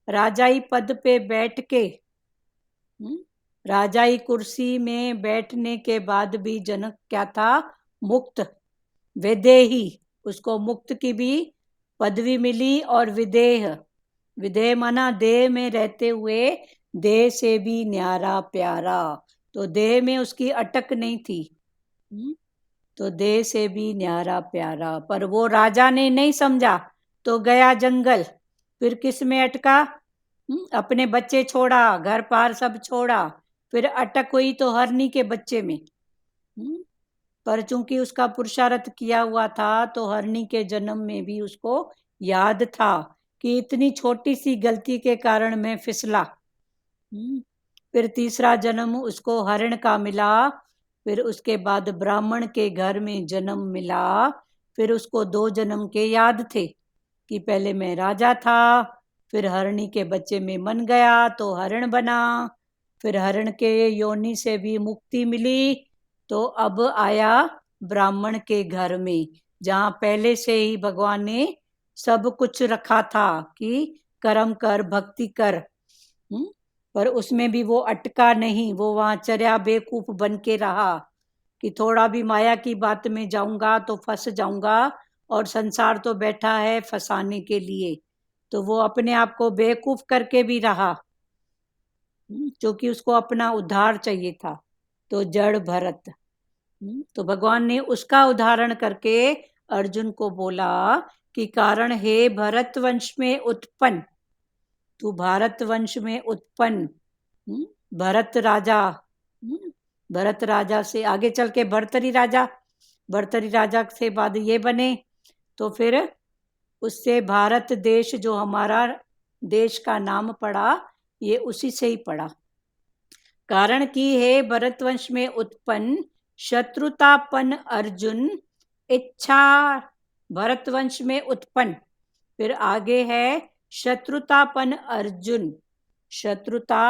S1: राजाई पद पे बैठ के, राजाई कुर्सी में बैठने के बाद भी जनक क्या था? मुक्त, विदेही। उसको मुक्त की भी पदवी मिली। और विदेह, विदेह माना देह में रहते हुए देह से भी न्यारा प्यारा। तो देह में उसकी अटक नहीं थी। तो देह से भी न्यारा प्यारा। पर वो राजा ने नहीं समझा, तो गया जंगल। फिर किस में अटका? अपने बच्चे छोड़ा, घर पार सब छोड़ा, फिर अटक हुई तो हरनी के बच्चे में। पर चूंकि उसका पुरुषार्थ किया हुआ था, तो हरनी के जन्म में भी उसको याद था कि इतनी छोटी सी गलती के कारण मैं फिसला। फिर तीसरा जन्म उसको हरण का मिला। फिर उसके बाद ब्राह्मण के घर में जन्म मिला। फिर उसको 2 जन्म के याद थे कि पहले मैं राजा था, फिर हरणी के बच्चे में मन गया तो हरण बना, फिर हरण के योनि से भी मुक्ति मिली। तो अब आया ब्राह्मण के घर में, जहाँ पहले से ही भगवान ने सब कुछ रखा था कि कर्म कर, भक्ति कर। पर उसमें भी वो अटका नहीं। वो वहां चर्या बेवकूफ बन के रहा कि थोड़ा भी माया की बात में जाऊंगा तो फंस जाऊंगा, और संसार तो बैठा है फंसाने के लिए। तो वो अपने आप को बेवकूफ करके भी रहा, क्योंकि उसको अपना उद्धार चाहिए था। तो जड़ भरत। तो भगवान ने उसका उदाहरण करके अर्जुन को बोला कि कारण हे भरत वंश में उत्पन्न, तू भारत वंश में उत्पन्न, भरत राजा। भरत राजा से आगे चल के भर्तरी राजा, भर्तरी राजा से बाद ये बने। तो फिर उससे भारत देश, जो हमारा देश का नाम पड़ा, ये उसी से ही पड़ा। कारण कि हे भरतवंश में उत्पन्न शत्रुतापन अर्जुन, इच्छा भरतवंश में उत्पन्न। फिर आगे है शत्रुतापन अर्जुन। शत्रुता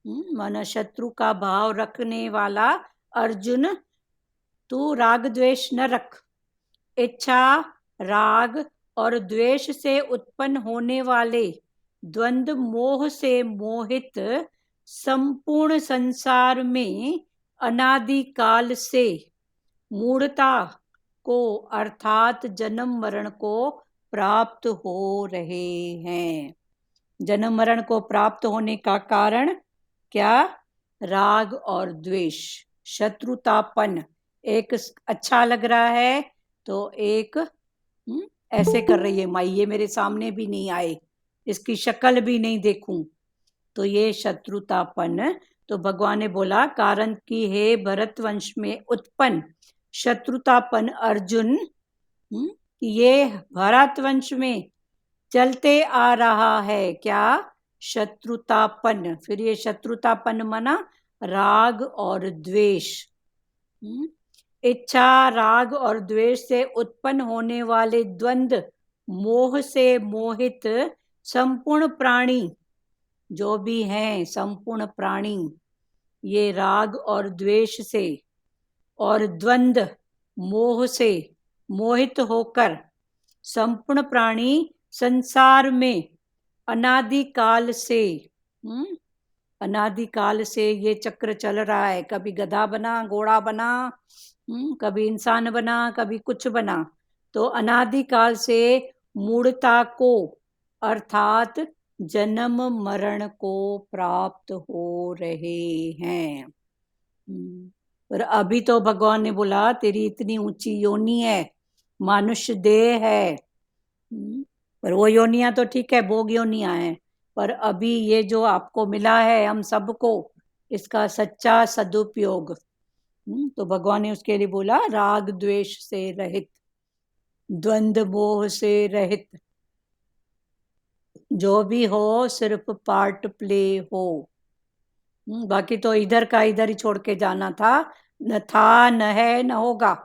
S1: माना शत्रु का भाव रखने वाला अर्जुन, तू राग द्वेष न रख। इच्छा, राग और द्वेष से उत्पन्न होने वाले द्वंद्व मोह से मोहित संपूर्ण संसार में अनादि काल से मूढ़ता को अर्थात जन्म मरण को प्राप्त हो रहे हैं। जन्म मरण को प्राप्त होने का कारण क्या? राग और द्वेष, शत्रुतापन। एक अच्छा लग रहा है तो एक ऐसे कर रही है, माई ये मेरे सामने भी नहीं आए, इसकी शक्ल भी नहीं देखूं, तो ये शत्रुतापन। तो भगवान ने बोला कारण कि हे भरत वंश में उत्पन्न शत्रुतापन अर्जुन, ये भरत वंश में चलते आ रहा है क्या? शत्रुतापन। फिर ये शत्रुतापन माना राग और द्वेष। इच्छा, राग और द्वेष से उत्पन्न होने वाले द्वंद्व मोह से मोहित संपूर्ण प्राणी जो भी हैं, संपूर्ण प्राणी ये राग और द्वेष से और द्वंद्व मोह से मोहित होकर संपूर्ण प्राणी संसार में अनादिकाल से, अनादिकाल से ये चक्र चल रहा है। कभी गधा बना, घोड़ा बना, कभी इंसान बना, कभी कुछ बना। तो अनादिकाल से मूढ़ता को अर्थात जन्म मरण को प्राप्त हो रहे हैं। पर अभी तो भगवान ने बोला तेरी इतनी ऊंची योनि है, मानुष्य देह है। पर वो योनियां तो ठीक है, भोग योनियां हैं, पर अभी ये जो आपको मिला है हम सबको, इसका सच्चा सदुपयोग। तो भगवान ने उसके लिए बोला राग द्वेष से रहित, द्वंद्व मोह से रहित, जो भी हो सिर्फ पार्ट प्ले हो। बाकी तो इधर का इधर ही छोड़ के जाना था, न था न है न होगा।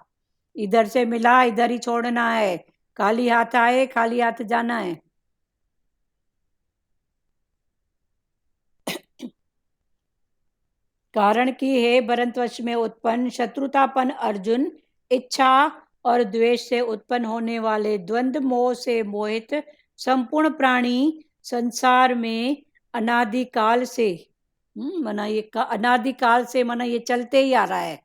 S1: इधर से मिला इधर ही छोड़ना है, खाली हाथ आए खाली हाथ जाना है। कारण कि हे भरतवंश में उत्पन्न शत्रुतापन अर्जुन, इच्छा और द्वेष से उत्पन्न होने वाले द्वंद्व मोह से मोहित संपूर्ण प्राणी संसार में अनादिकाल से मना ये अनादिकाल से मना ये चलते ही आ रहा है,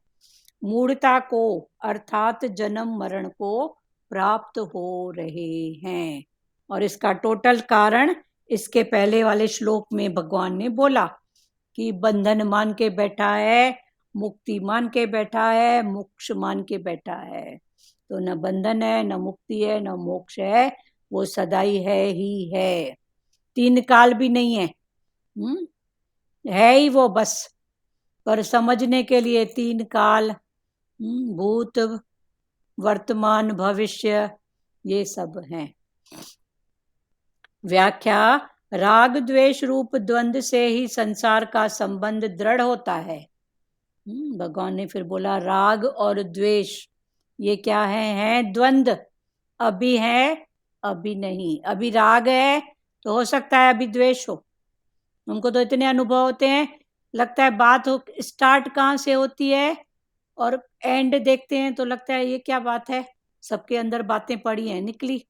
S1: मूढ़ता को अर्थात जन्म मरण को प्राप्त हो रहे हैं। और इसका टोटल कारण इसके पहले वाले श्लोक में भगवान ने बोला कि बंधन मान के बैठा है, मुक्ति मान के बैठा है, मोक्ष मान के बैठा है। तो न बंधन है, न मुक्ति है, न मोक्ष है, वो सदाई है ही है, तीन काल भी नहीं है। है ही वो बस, पर समझने के लिए तीन काल, भूत वर्तमान भविष्य ये सब हैं। व्याख्या, राग द्वेष रूप द्वंद्व से ही संसार का संबंध दृढ़ होता है। भगवान ने फिर बोला राग और द्वेष ये क्या है द्वंद्व, अभी है अभी नहीं। अभी राग है तो हो सकता है अभी द्वेष हो। उनको तो इतने अनुभव होते हैं, लगता है बात हो स्टार्ट कहाँ से होती है और एंड देखते हैं तो लगता है ये क्या बात है, सबके अंदर बातें पड़ी हैं, निकली,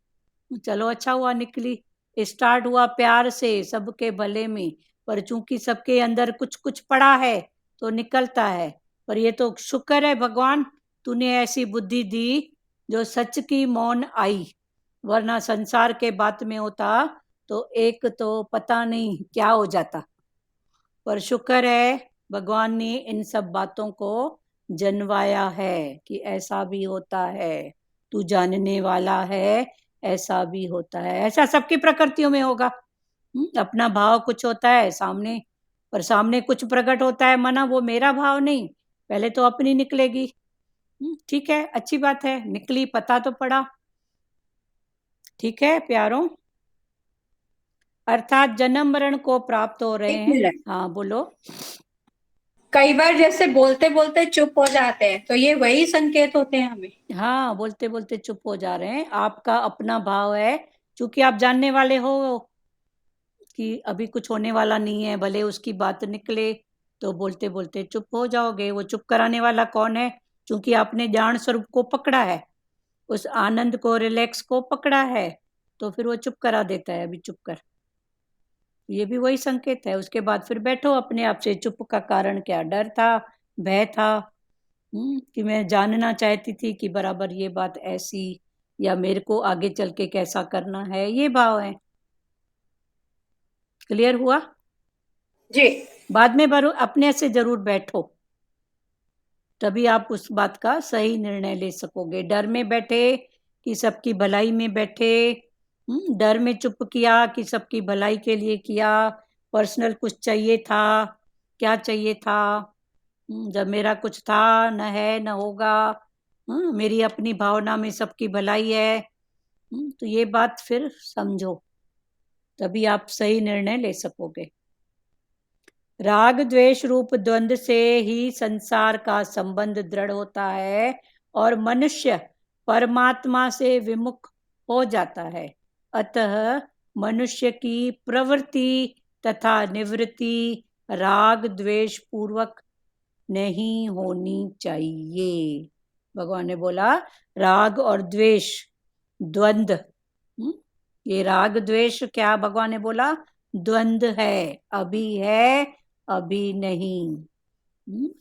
S1: चलो अच्छा हुआ निकली। स्टार्ट हुआ प्यार से सबके भले में, पर चूंकि सबके अंदर कुछ कुछ पड़ा है तो निकलता है। पर ये तो शुक्र है भगवान तूने ऐसी बुद्धि दी जो सच की मौन आई, वरना संसार के बात में होता तो एक तो पता नहीं क्या हो जाता। पर शुक्र है भगवान ने इन सब बातों को जनवाया है कि ऐसा भी होता है, तू जानने वाला है, ऐसा भी होता है। ऐसा सबकी प्रकृतियों में होगा। अपना भाव कुछ होता है सामने, पर सामने कुछ प्रकट होता है मना वो मेरा भाव नहीं, पहले तो अपनी निकलेगी। ठीक है, अच्छी बात है, निकली, पता तो पड़ा। ठीक है प्यारों, अर्थात जन्म मरण को प्राप्त हो रहे
S2: एक
S1: हैं।
S2: मिनट,
S1: हाँ बोलो।
S2: कई बार जैसे बोलते बोलते चुप हो जाते हैं तो ये वही संकेत होते हैं हमें।
S1: हाँ, बोलते बोलते चुप हो जा रहे हैं, आपका अपना भाव है, क्योंकि आप जानने वाले हो कि अभी कुछ होने वाला नहीं है, भले उसकी बात निकले तो बोलते बोलते चुप हो जाओगे। वो चुप कराने वाला कौन है? क्योंकि आपने ज्ञान स्वरूप को पकड़ा है, उस आनंद को, रिलैक्स को पकड़ा है, तो फिर वो चुप करा देता है, अभी चुप कर। ये भी वही संकेत है। उसके बाद फिर बैठो अपने आप से, चुप का कारण क्या? डर था, भय था, कि मैं जानना चाहती थी कि बराबर ये बात ऐसी, या मेरे को आगे चल के कैसा करना है, ये भाव है। क्लियर हुआ?
S2: जी।
S1: बाद में अपने से जरूर बैठो, तभी आप उस बात का सही निर्णय ले सकोगे। डर में बैठे कि सबकी भलाई में बैठे, डर में चुप किया कि सबकी भलाई के लिए किया, पर्सनल कुछ चाहिए था, क्या चाहिए था, जब मेरा कुछ था न है न होगा, मेरी अपनी भावना में सबकी भलाई है, तो ये बात फिर समझो, तभी आप सही निर्णय ले सकोगे। राग द्वेष रूप द्वंद्व से ही संसार का संबंध दृढ़ होता है और मनुष्य परमात्मा से विमुख हो जाता है। अतः मनुष्य की प्रवृत्ति तथा निवृत्ति राग द्वेष पूर्वक नहीं होनी चाहिए। भगवान ने बोला राग और द्वेष द्वंद्व, ये राग द्वेष क्या भगवान ने बोला? द्वंद्व है, अभी है अभी नहीं।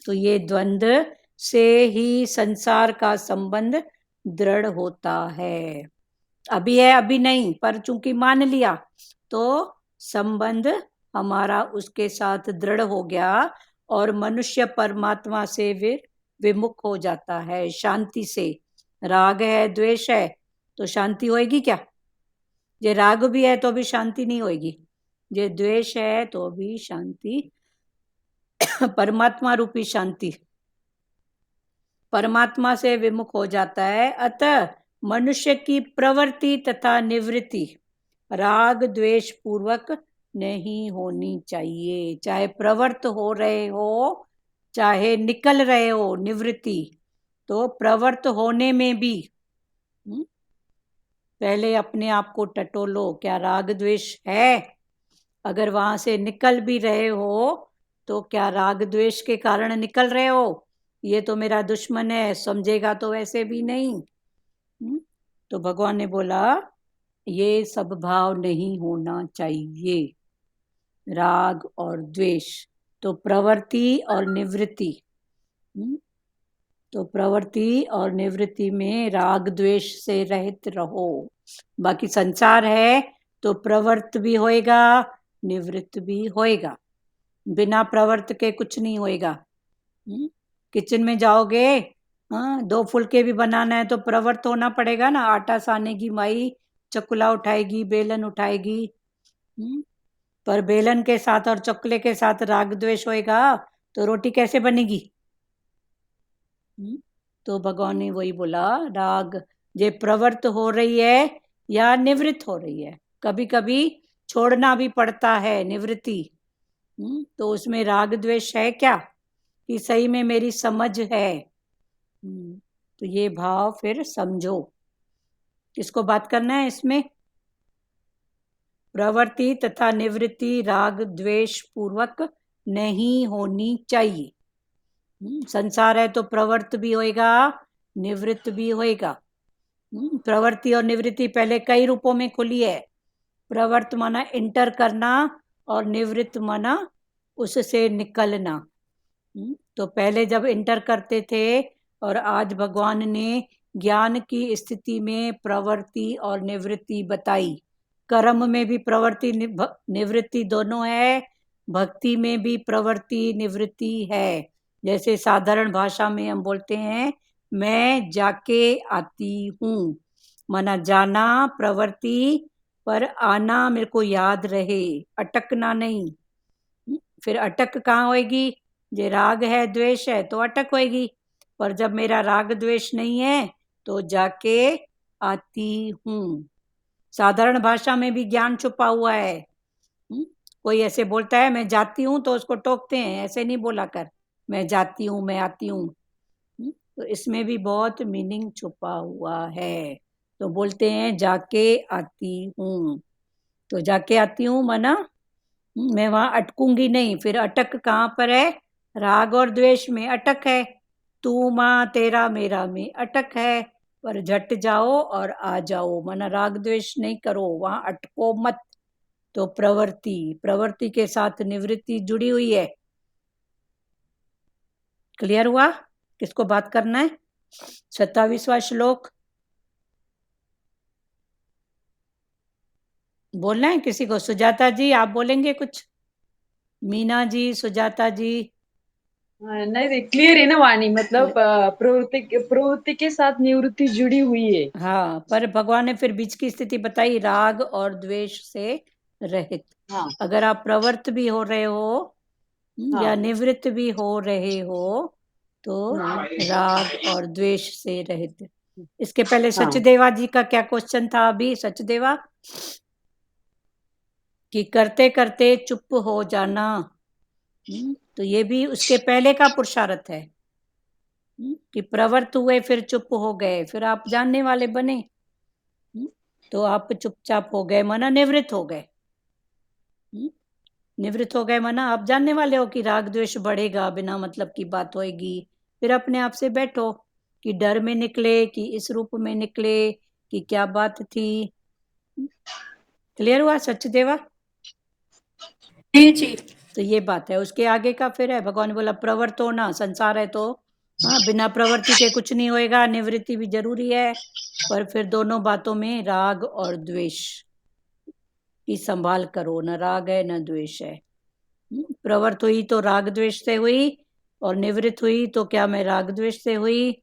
S1: तो ये द्वंद्व से ही संसार का संबंध दृढ़ होता है। अभी है अभी नहीं, पर चूंकि मान लिया तो संबंध हमारा उसके साथ दृढ़ हो गया और मनुष्य परमात्मा से विमुख हो जाता है शांति से। राग है द्वेष है तो शांति होएगी क्या? ये राग भी है तो भी शांति नहीं होएगी, ये द्वेष है तो भी शांति परमात्मा रूपी शांति, परमात्मा से विमुख हो जाता है। अतः मनुष्य की प्रवृत्ति तथा निवृत्ति राग द्वेष पूर्वक नहीं होनी चाहिए। चाहे प्रवृत्त हो रहे हो, चाहे निकल रहे हो निवृत्ति, तो प्रवृत्त होने में भी पहले अपने आप को टटोलो, क्या राग द्वेष है? अगर वहां से निकल भी रहे हो तो क्या राग द्वेष के कारण निकल रहे हो? ये तो मेरा दुश्मन है, समझेगा तो वैसे भी नहीं। तो भगवान ने बोला ये सब भाव नहीं होना चाहिए, राग और द्वेष। तो प्रवृत्ति और निवृत्ति, तो प्रवृत्ति और निवृत्ति में राग द्वेष से रहित रहो। बाकी संसार है तो प्रवृत्त भी होएगा, निवृत्त भी होएगा। बिना प्रवृत्त के कुछ नहीं होएगा। किचन में जाओगे, हाँ, 2 फुलके भी बनाना है तो प्रवृत्त होना पड़ेगा ना। आटा सानेगी माई, चकुला उठाएगी, बेलन उठाएगी। पर बेलन के साथ और चकले के साथ राग द्वेष होएगा तो रोटी कैसे बनेगी? तो भगवान ने वही बोला, राग जे प्रवृत्त हो रही है या निवृत्त हो रही है, कभी कभी छोड़ना भी पड़ता है निवृत्ति। तो उसमें राग द्वेष है क्या कि सही में मेरी समझ है? तो ये भाव फिर समझो। किसको बात करना है इसमें? प्रवृत्ति तथा निवृत्ति राग द्वेष पूर्वक नहीं होनी चाहिए। संसार है तो प्रवृत्त भी होएगा, निवृत्त भी होएगा। प्रवृत्ति और निवृत्ति पहले कई रूपों में खुली है। प्रवृत्त माना इंटर करना और निवृत्त माना उससे निकलना। तो पहले जब इंटर करते थे और आज भगवान ने ज्ञान की स्थिति में प्रवृत्ति और निवृत्ति बताई। कर्म में भी प्रवृत्ति निवृत्ति दोनों है, भक्ति में भी प्रवृत्ति निवृत्ति है। जैसे साधारण भाषा में हम बोलते हैं मैं जाके आती हूँ, माना जाना प्रवृत्ति, पर आना मेरे को याद रहे, अटकना नहीं। फिर अटक कहाँ होएगी? जे राग है द्वेष है तो अटक होएगी, पर जब मेरा राग द्वेष नहीं है तो जाके आती हूँ। साधारण भाषा में भी ज्ञान छुपा हुआ है। कोई ऐसे बोलता है मैं जाती हूँ तो उसको टोकते हैं, ऐसे नहीं बोला कर, मैं जाती हूँ, मैं आती हूँ। तो इसमें भी बहुत मीनिंग छुपा हुआ है। तो बोलते हैं जाके आती हूँ, तो जाके आती हूँ माना मैं वहां अटकूंगी नहीं। फिर अटक कहाँ पर है? राग और द्वेष में अटक है। तू माँ तेरा मेरा में अटक है, पर झट जाओ और आ जाओ, माना राग द्वेष नहीं करो, वहां अटको मत। तो प्रवृत्ति के साथ निवृत्ति जुड़ी हुई है। क्लियर हुआ? किसको बात करना है? 27वां श्लोक बोलना है किसी को? सुजाता जी आप बोलेंगे कुछ? मीना जी, सुजाता जी?
S3: नहीं, क्लियर है ना वाणी, मतलब प्रवृत्ति के साथ निवृत्ति जुड़ी हुई है।
S1: हाँ, पर भगवान ने फिर बीच की स्थिति बताई, राग और द्वेष से रहित।
S3: हाँ।
S1: अगर आप प्रवृत्त भी हो रहे हो या निवृत्त भी हो रहे हो तो राग और द्वेष से रहित। इसके पहले सचदेवा जी का क्या क्वेश्चन था अभी? सचदेवा कि करते करते चुप हो जाना, तो ये भी उसके पहले का पुरुषार्थ है कि प्रवृत्त हुए फिर चुप हो गए, फिर आप जानने वाले बने तो आप चुपचाप हो गए, माना निवृत्त हो गए। निवृत्त हो गए माना आप जानने वाले हो कि राग द्वेष बढ़ेगा, बिना मतलब की बात होएगी। फिर अपने आप से बैठो कि डर में निकले कि इस रूप में निकले कि क्या बात थी। क्लियर हुआ सचदेवा?
S2: जी।
S1: तो ये बात है। उसके आगे का फिर है, भगवान ने बोला प्रवृत्त होना, संसार है तो हाँ बिना प्रवृत्ति के कुछ नहीं होएगा, निवृत्ति भी जरूरी है, पर फिर दोनों बातों में राग और द्वेष की संभाल करो, न राग है न द्वेष है। प्रवृत्त हुई तो राग द्वेष से हुई, और निवृत्त हुई तो क्या मैं राग द्वेष से हुई।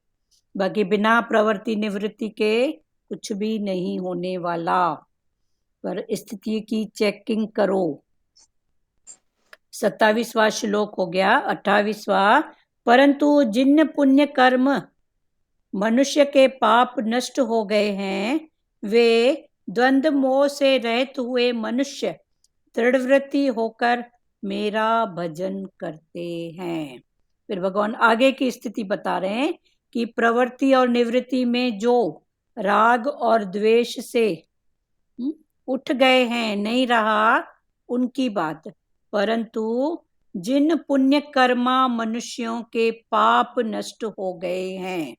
S1: बाकी बिना प्रवृत्ति निवृत्ति के कुछ भी नहीं होने वाला, पर स्थिति की चेकिंग करो। 27वां श्लोक हो गया। 28वां, परंतु जिन पुण्य कर्म मनुष्य के पाप नष्ट हो गए हैं वे द्वंद्व मोह से रहित हुए मनुष्य दृढ़वृत्ति होकर मेरा भजन करते हैं। फिर भगवान आगे की स्थिति बता रहे हैं कि प्रवृत्ति और निवृत्ति में जो राग और द्वेष से उठ गए हैं, नहीं रहा उनकी बात, परंतु जिन पुण्य कर्मा मनुष्यों के पाप नष्ट हो गए हैं।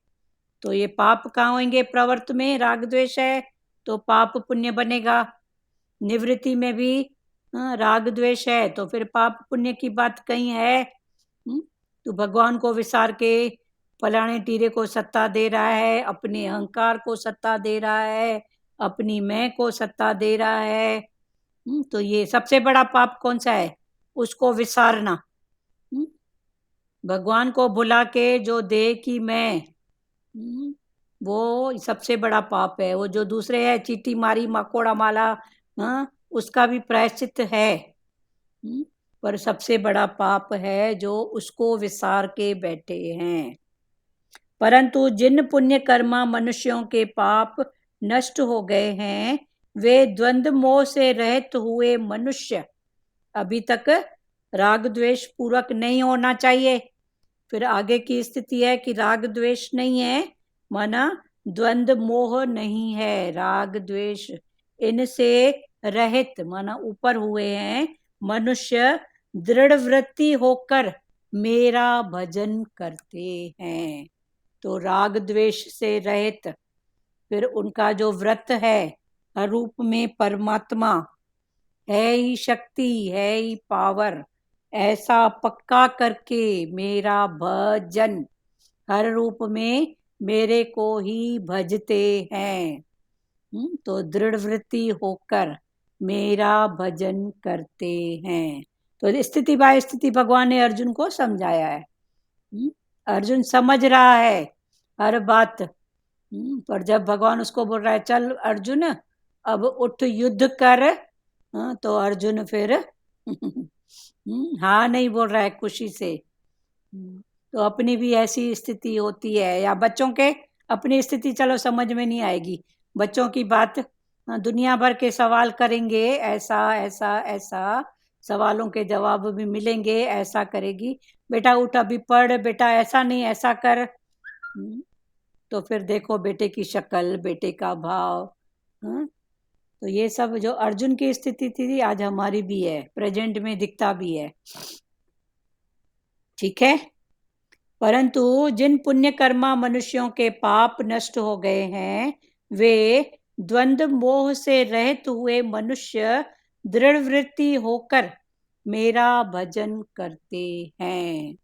S1: तो ये पाप कहाँ होंगे? प्रवर्त में राग द्वेष है तो पाप पुण्य बनेगा, निवृत्ति में भी राग द्वेष है तो फिर पाप पुण्य की बात कहीं है? तो भगवान को विसार के फलाने टीरे को सत्ता दे रहा है, अपने अहंकार को सत्ता दे रहा है, अपनी मैं को सत्ता दे रहा है। तो ये सबसे बड़ा पाप कौन सा है? उसको विसारना। भगवान को भुला के जो दे कि मैं, वो सबसे बड़ा पाप है। वो जो दूसरे है चीटी मारी मकोड़ा माला, उसका भी प्रायश्चित है, पर सबसे बड़ा पाप है जो उसको विसार के बैठे हैं। परंतु जिन पुण्य कर्मा मनुष्यों के पाप नष्ट हो गए हैं, वे द्वंद्व मोह से रहित हुए मनुष्य। अभी तक राग द्वेष पूर्वक नहीं होना चाहिए, फिर आगे की स्थिति है कि राग द्वेष नहीं है, माना द्वंद्व मोह नहीं है, राग द्वेष इनसे रहित माना ऊपर हुए हैं मनुष्य, दृढ़ वृत्ति होकर मेरा भजन करते हैं। तो राग द्वेष से रहित, फिर उनका जो व्रत है हर रूप में परमात्मा है ही, शक्ति है ही, पावर, ऐसा पक्का करके मेरा भजन, हर रूप में मेरे को ही भजते हैं। तो दृढ़ वृत्ति होकर मेरा भजन करते हैं। तो स्थिति बाय स्थिति भगवान ने अर्जुन को समझाया है। अर्जुन समझ रहा है हर बात, पर जब भगवान उसको बोल रहा है चल अर्जुन अब उठ युद्ध कर, तो अर्जुन फिर हाँ नहीं बोल रहा है खुशी से। तो अपनी भी ऐसी स्थिति होती है, या बच्चों के अपनी स्थिति चलो समझ में नहीं आएगी, बच्चों की बात दुनिया भर के सवाल करेंगे, ऐसा ऐसा ऐसा सवालों के जवाब भी मिलेंगे, ऐसा करेगी बेटा उठ अभी पढ़, बेटा ऐसा नहीं ऐसा कर। तो फिर देखो बेटे की शक्ल, बेटे का भाव। तो ये सब जो अर्जुन की स्थिति थी आज हमारी भी है, प्रेजेंट में दिखता भी है। ठीक है। परंतु जिन पुण्य कर्मा मनुष्यों के पाप नष्ट हो गए हैं, वे द्वंद्व मोह से रहित हुए मनुष्य दृढ़ वृत्ति होकर मेरा भजन करते हैं।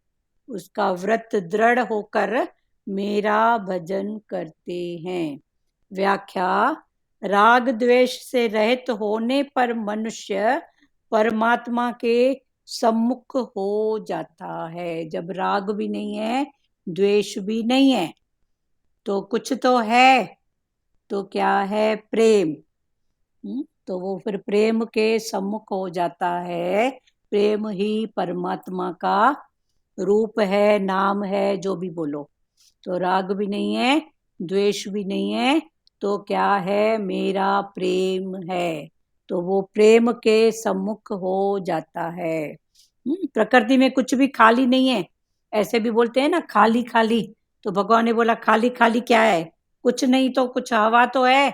S1: उसका व्रत दृढ़ होकर मेरा भजन करते हैं। व्याख्या, राग द्वेष से रहित होने पर मनुष्य परमात्मा के सम्मुख हो जाता है। जब राग भी नहीं है, द्वेष भी नहीं है, तो कुछ तो है, तो क्या है? प्रेम। तो वो फिर प्रेम के सम्मुख हो जाता है। प्रेम ही परमात्मा का रूप है, नाम है, जो भी बोलो। तो राग भी नहीं है, द्वेष भी नहीं है, तो क्या है? मेरा प्रेम है। तो वो प्रेम के सम्मुख हो जाता है। प्रकृति में कुछ भी खाली नहीं है, ऐसे भी बोलते हैं ना खाली खाली, तो भगवान ने बोला खाली खाली क्या है? कुछ नहीं तो कुछ हवा तो है,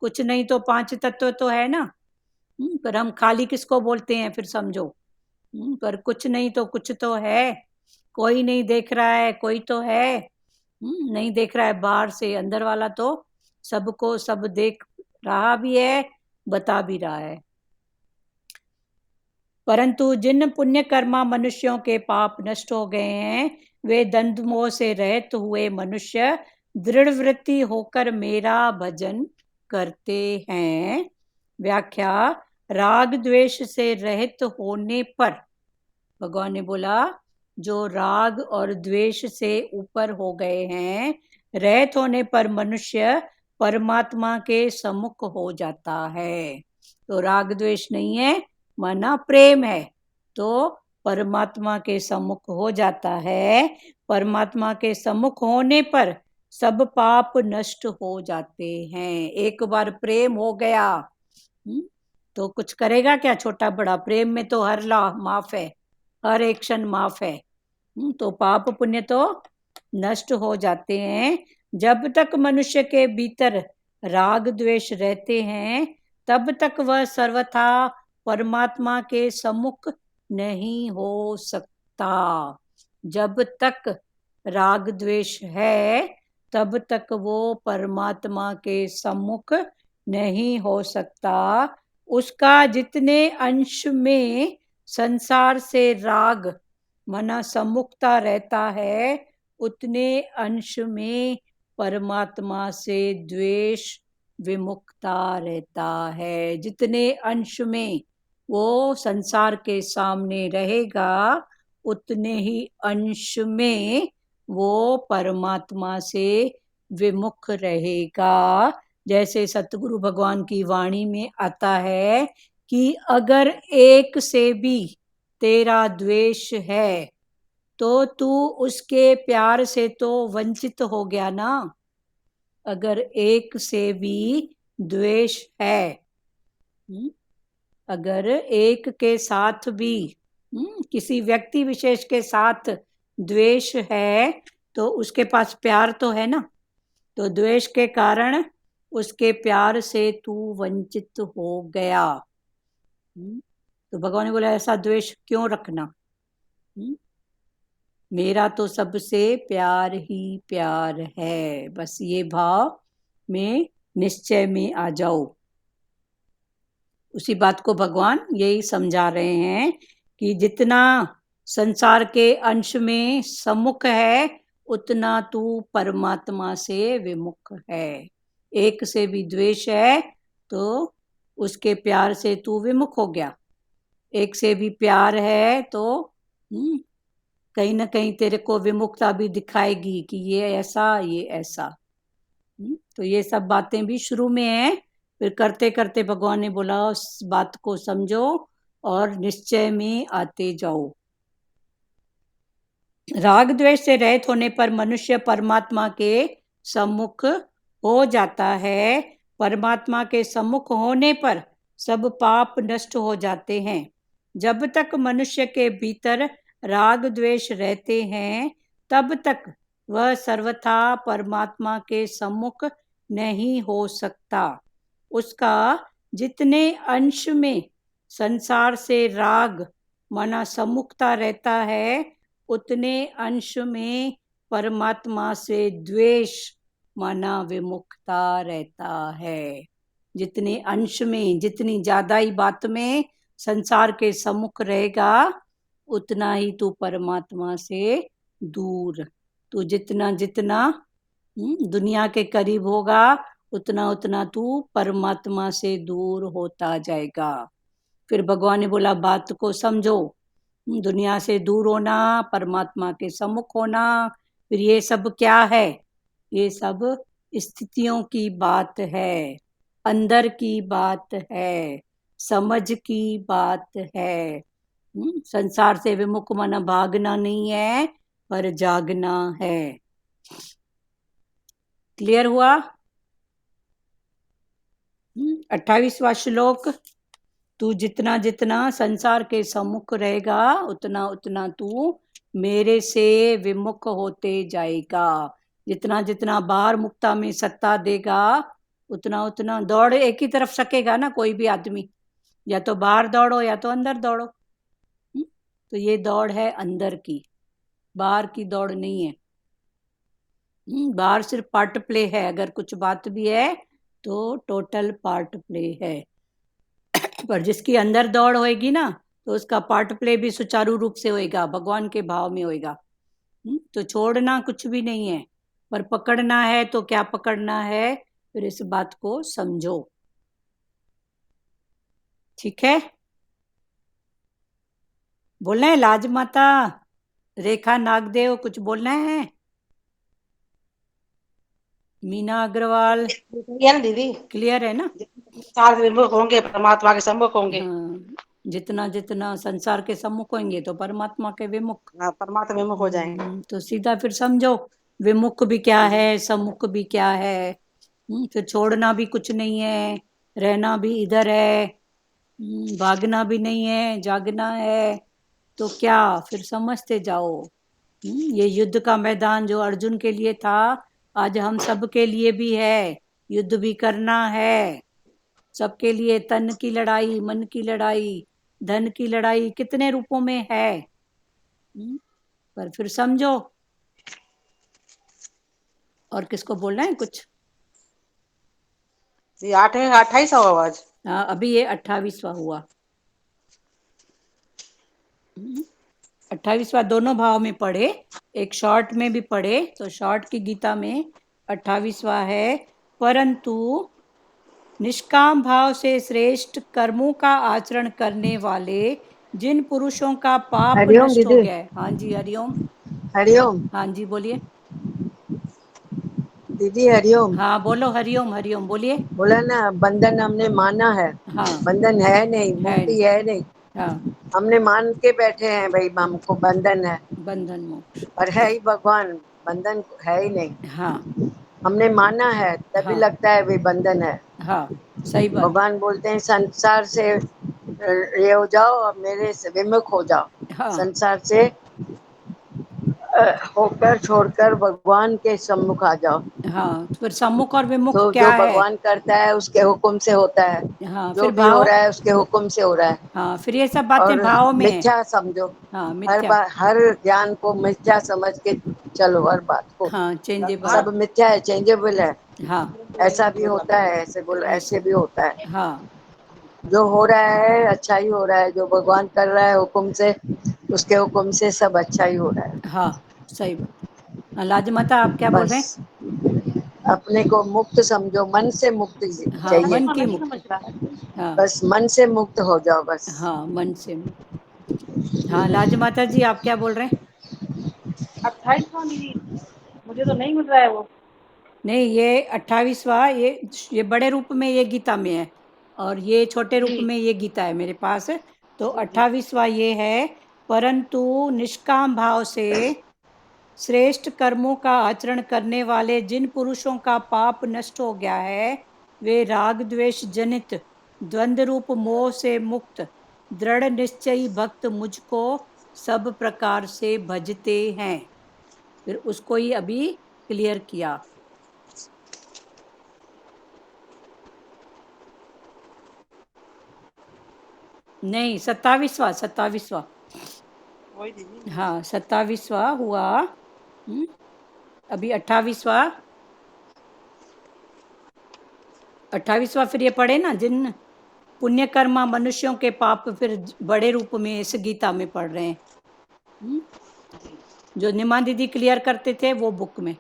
S1: कुछ नहीं तो पांच तत्व तो है ना। पर हम खाली किसको बोलते हैं फिर समझो। पर कुछ नहीं तो कुछ तो है, कोई नहीं देख रहा है, कोई तो है। नहीं देख रहा है बाहर से, अंदर वाला तो सबको सब देख रहा भी है, बता भी रहा है। परंतु जिन पुण्य कर्मा मनुष्यों के पाप नष्ट हो गए हैं, वे द्वंद्व मोह से रहित हुए मनुष्य दृढ़ वृत्ति होकर मेरा भजन करते हैं। व्याख्या, राग द्वेष से रहित होने पर, भगवान ने बोला जो राग और द्वेष से ऊपर हो गए हैं, रहित होने पर मनुष्य परमात्मा के सम्मुख हो जाता है। तो राग द्वेष नहीं है, माना प्रेम है, तो परमात्मा के सम्मुख हो जाता है। परमात्मा के सम्मुख होने पर सब पाप नष्ट हो जाते हैं। एक बार प्रेम हो गया तो कुछ करेगा क्या छोटा बड़ा? प्रेम में तो हर लॉ माफ है, हर एक्शन माफ है। तो पाप पुण्य तो नष्ट हो जाते हैं। जब तक मनुष्य के भीतर राग द्वेष रहते हैं, तब तक वह सर्वथा परमात्मा के सम्मुख नहीं हो सकता। जब तक राग द्वेष है तब तक वो परमात्मा के सम्मुख नहीं हो सकता। उसका जितने अंश में संसार से राग मना सम्मुखता रहता है, उतने अंश में परमात्मा से द्वेष विमुक्ता रहता है। जितने अंश में वो संसार के सामने रहेगा, उतने ही अंश में वो परमात्मा से विमुख रहेगा। जैसे सतगुरु भगवान की वाणी में आता है कि अगर एक से भी तेरा द्वेष है तो तू उसके प्यार से तो वंचित हो गया ना। अगर एक से भी द्वेष है, अगर एक के साथ भी किसी व्यक्ति विशेष के साथ द्वेष है तो उसके पास प्यार तो है ना। तो द्वेष के कारण उसके प्यार से तू वंचित हो गया। तो भगवान ने बोला ऐसा द्वेष क्यों रखना, मेरा तो सबसे प्यार ही प्यार है। बस ये भाव में निश्चय में आ जाओ। उसी बात को भगवान यही समझा रहे हैं कि जितना संसार के अंश में सम्मुख है, उतना तू परमात्मा से विमुख है। एक से भी द्वेष है तो उसके प्यार से तू विमुख हो गया। एक से भी प्यार है तो कहीं ना कहीं तेरे को विमुखता भी दिखाएगी कि ये ऐसा ये ऐसा। तो ये सब बातें भी शुरू में है, फिर करते करते भगवान ने बोला उस बात को समझो और निश्चय में आते जाओ। राग द्वेष से रहित होने पर मनुष्य परमात्मा के सम्मुख हो जाता है। परमात्मा के सम्मुख होने पर सब पाप नष्ट हो जाते हैं। जब तक मनुष्य के भीतर राग द्वेष रहते हैं, तब तक वह सर्वथा परमात्मा के सम्मुख नहीं हो सकता। उसका जितने अंश में संसार से राग मना सम्मुखता रहता है, उतने अंश में परमात्मा से द्वेष माना विमुखता रहता है। जितने अंश में, जितनी ज्यादा ही बात में संसार के सम्मुख रहेगा, उतना ही तू परमात्मा से दूर। तू जितना जितना दुनिया के करीब होगा, उतना उतना तू परमात्मा से दूर होता जाएगा। फिर भगवान ने बोला बात को समझो। दुनिया से दूर होना, परमात्मा के सम्मुख होना, फिर ये सब क्या है? ये सब स्थितियों की बात है, अंदर की बात है, समझ की बात है। संसार से विमुख माना भागना नहीं है, पर जागना है। क्लियर हुआ? 28वां श्लोक, तू जितना जितना संसार के सम्मुख रहेगा, उतना उतना तू मेरे से विमुख होते जाएगा। जितना जितना बाहर मुक्ता में सत्ता देगा, उतना उतना दौड़ एक ही तरफ सकेगा ना कोई भी आदमी। या तो बाहर दौड़ो या तो अंदर दौड़ो। तो ये दौड़ है अंदर की, बाहर की दौड़ नहीं है। बाहर सिर्फ पार्ट प्ले है, अगर कुछ बात भी है तो टोटल पार्ट प्ले है। पर जिसकी अंदर दौड़ होएगी ना, तो उसका पार्ट प्ले भी सुचारू रूप से होएगा, भगवान के भाव में होएगा। तो छोड़ना कुछ भी नहीं है, पर पकड़ना है। तो क्या पकड़ना है, फिर इस बात को समझो। ठीक है, बोलना है लाज माता, रेखा नागदेव, कुछ बोलना है? मीना अग्रवाल,
S4: दीदी
S1: क्लियर है ना?
S4: संसार से विमुख होंगे, परमात्मा के सम्मुख होंगे।
S1: हाँ, जितना जितना संसार के सम्मुख होंगे तो परमात्मा के विमुख।
S4: परमात्मा विमुख हो जाएंगे।
S1: तो सीधा फिर समझो विमुख भी क्या है, सम्मुख भी क्या है। फिर छोड़ना भी कुछ नहीं है, रहना भी इधर है, भागना भी नहीं है, जागना है। तो क्या, फिर समझते जाओ। ये युद्ध का मैदान जो अर्जुन के लिए था, आज हम सब के लिए भी है। युद्ध भी करना है सबके लिए, तन की लड़ाई, मन की लड़ाई, धन की लड़ाई कितने रूपों में है, पर फिर समझो। और किसको बोलना है कुछ?
S4: ये 28 हुआ आज।
S1: हाँ, अभी ये 28वां हुआ। 28वां दोनों भाव में पढ़े, एक शॉर्ट में भी पढ़े, तो शॉर्ट की गीता में 28वां है, परंतु निष्काम भाव से श्रेष्ठ कर्मों का आचरण करने वाले जिन पुरुषों का पाप
S5: हरिओम
S1: नष्ट हो
S5: दीदी।
S1: गया है। हाँ जी, हरिओम।
S5: हरिओम
S1: हाँ जी, बोलिए।
S5: दीदी, हरिओम।
S1: हाँ बोलो, हरिओम हरिओम बोलिए।
S5: बोला ना, बंधन हमने माना है।
S1: हाँ,
S5: बंधन है नहीं,
S1: है
S5: मुक्ति है नहीं।
S1: हाँ,
S5: हमने मान के बैठे हैं भाई, हमको बंधन है,
S1: बंधन मोक्ष।
S5: पर है ही भगवान, बंधन है ही नहीं।
S1: हाँ
S5: हमने माना है तभी
S1: हाँ
S5: लगता है भाई बंधन है।
S1: हाँ, सही बात।
S5: भगवान बोलते हैं संसार से ये हो जाओ और मेरे से विमुख हो जाओ।
S1: हाँ
S5: संसार से होकर छोड़कर भगवान के सम्मुख आ जाओ।
S1: हाँ, तो फिर सम्मुख और विमुख
S5: तो
S1: क्या
S5: जो
S1: है?
S5: भगवान करता है उसके हुक्म से होता है,
S1: हाँ,
S5: जो
S1: फिर
S5: भी हो
S1: भाव।
S5: रहा है उसके हुक्म से हो रहा है।
S1: हाँ, फिर ये सब बातें
S5: और
S1: भाव में है।
S5: मिथ्या समझो,
S1: हाँ,
S5: हर
S1: मिथ्या।
S5: बार हर ज्ञान को मिथ्या समझ के चलो, हर बात को।
S1: हाँ, चेंजेबल है।
S5: सब मिथ्या है, चेंजेबल है।
S1: हाँ,
S5: ऐसा भी होता है, ऐसे बोलो,
S1: ऐसे।
S5: ऐसे भी होता है।
S1: हाँ
S5: जो हो रहा है अच्छा ही हो रहा है, जो भगवान कर रहा है हुक्म से, उसके हुक्म से सब अच्छा ही हो रहा है।
S1: हाँ, सही बात। हाँ, लाजमाता आप क्या बोल रहे हैं?
S5: बस अपने को मुक्त समझो, मन से मुक्ति
S1: हाँ,
S5: चाहिए।
S1: मन की
S4: नहीं
S1: मुक्ति।
S4: समझ रहा।
S1: हाँ
S5: बस मन से मुक्त हो जाओ बस।
S1: हाँ, मन से मुक्ति। हाँ, लाजमाता जी आप क्या बोल रहे हैं?
S4: 28वां दीदी, मुझे तो नहीं मिल रहा है वो।
S1: नहीं, ये 28वां, ये बड़े रूप में ये गीता में है, और ये छोटे रूप
S4: जी
S1: में ये गीता है मेरे पास। तो
S4: जी जी।
S1: 28वां ये है, परंतु निष्काम भाव से श्रेष्ठ कर्मों का आचरण करने वाले जिन पुरुषों का पाप नष्ट हो गया है, वे राग द्वेष जनित द्वंद्व रूप मोह से मुक्त दृढ़ निश्चयी भक्त मुझको सब प्रकार से भजते हैं। फिर उसको ही अभी क्लियर किया। नहीं, 27वां 27वां।
S4: वही दीदी।
S1: हाँ, 27वां हुआ। अभी 28वां। 28वां फिर ये पढ़े ना, जिन पुण्य कर्मा मनुष्यों के पाप, फिर बड़े रूप में इस गीता में पढ़ रहे हैं। जो निमा दीदी क्लियर करते थे वो बुक में।
S4: जी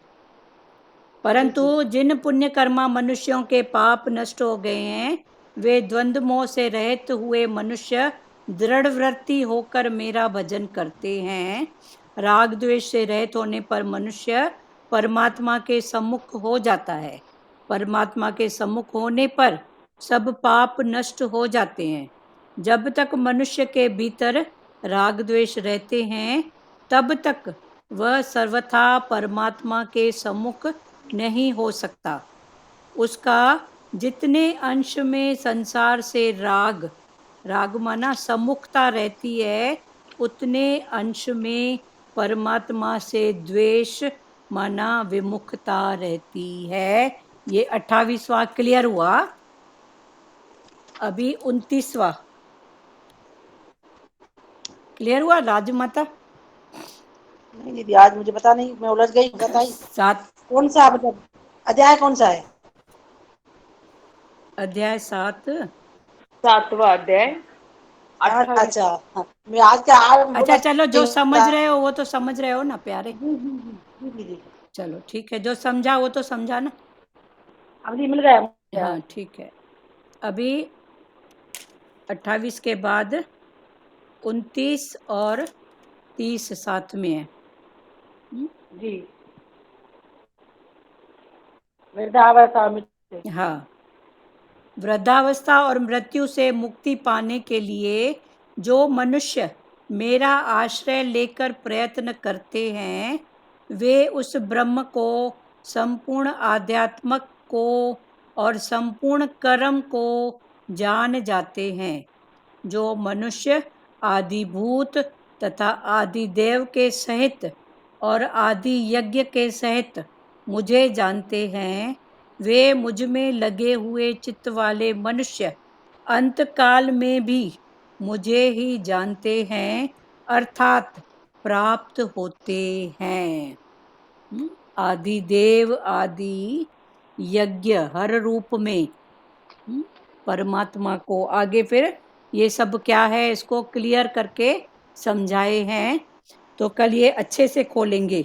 S1: परंतु
S4: जी।
S1: जिन पुण्य कर्मा मनुष्यों के पाप नष्ट हो गए हैं, वे द्वंद्व मोह से रहित हुए मनुष्य दृढ़ वृत्ति होकर मेरा भजन करते हैं। राग द्वेष से रहित होने पर मनुष्य परमात्मा के सम्मुख हो जाता है। परमात्मा के सम्मुख होने पर सब पाप नष्ट हो जाते हैं। जब तक मनुष्य के भीतर राग द्वेष रहते हैं, तब तक वह सर्वथा परमात्मा के सम्मुख नहीं हो सकता। उसका जितने अंश में संसार से राग, राग माना सम्मुखता रहती है, उतने अंश में परमात्मा से द्वेष माना विमुखता रहती है। ये 28वां क्लियर हुआ। अभी 29वां क्लियर हुआ राजमाता?
S4: नहीं दीदी, आज मुझे पता नहीं, मैं उलझ गई, बताइए।
S1: 7
S4: कौन सा मतलब अध्याय कौन सा है?
S1: अध्याय 7।
S3: 7वां अध्याय। 28।
S4: अच्छा। हाँ, मैं आज क्या आज
S1: अच्छा
S4: उलझ
S1: चलो, जो
S4: गई।
S1: समझ रहे हो वो तो समझ रहे हो ना प्यारे।
S4: जी जी जी जी दीदी।
S1: चलो ठीक है, जो समझा वो तो समझा ना।
S4: अब जी मिल गया मुझे।
S1: हाँ ठीक है। अभी 28 के बाद 29 और 30 साथ में है।
S4: जी। वृद्धावस्था में।
S1: हाँ, वृद्धावस्था और मृत्यु से मुक्ति पाने के लिए जो मनुष्य मेरा आश्रय लेकर प्रयत्न करते हैं, वे उस ब्रह्म को, संपूर्ण आध्यात्मक को और संपूर्ण कर्म को जान जाते हैं। जो मनुष्य आदिभूत तथा आदिदेव के सहित और आदि यज्ञ के सहित मुझे जानते हैं, वे मुझ में लगे हुए चित्त वाले मनुष्य अंत काल में भी मुझे ही जानते हैं अर्थात प्राप्त होते हैं। आदि देव आदि यज्ञ हर रूप में परमात्मा को, आगे फिर ये सब क्या है इसको क्लियर करके समझाए हैं। तो कल ये अच्छे से खोलेंगे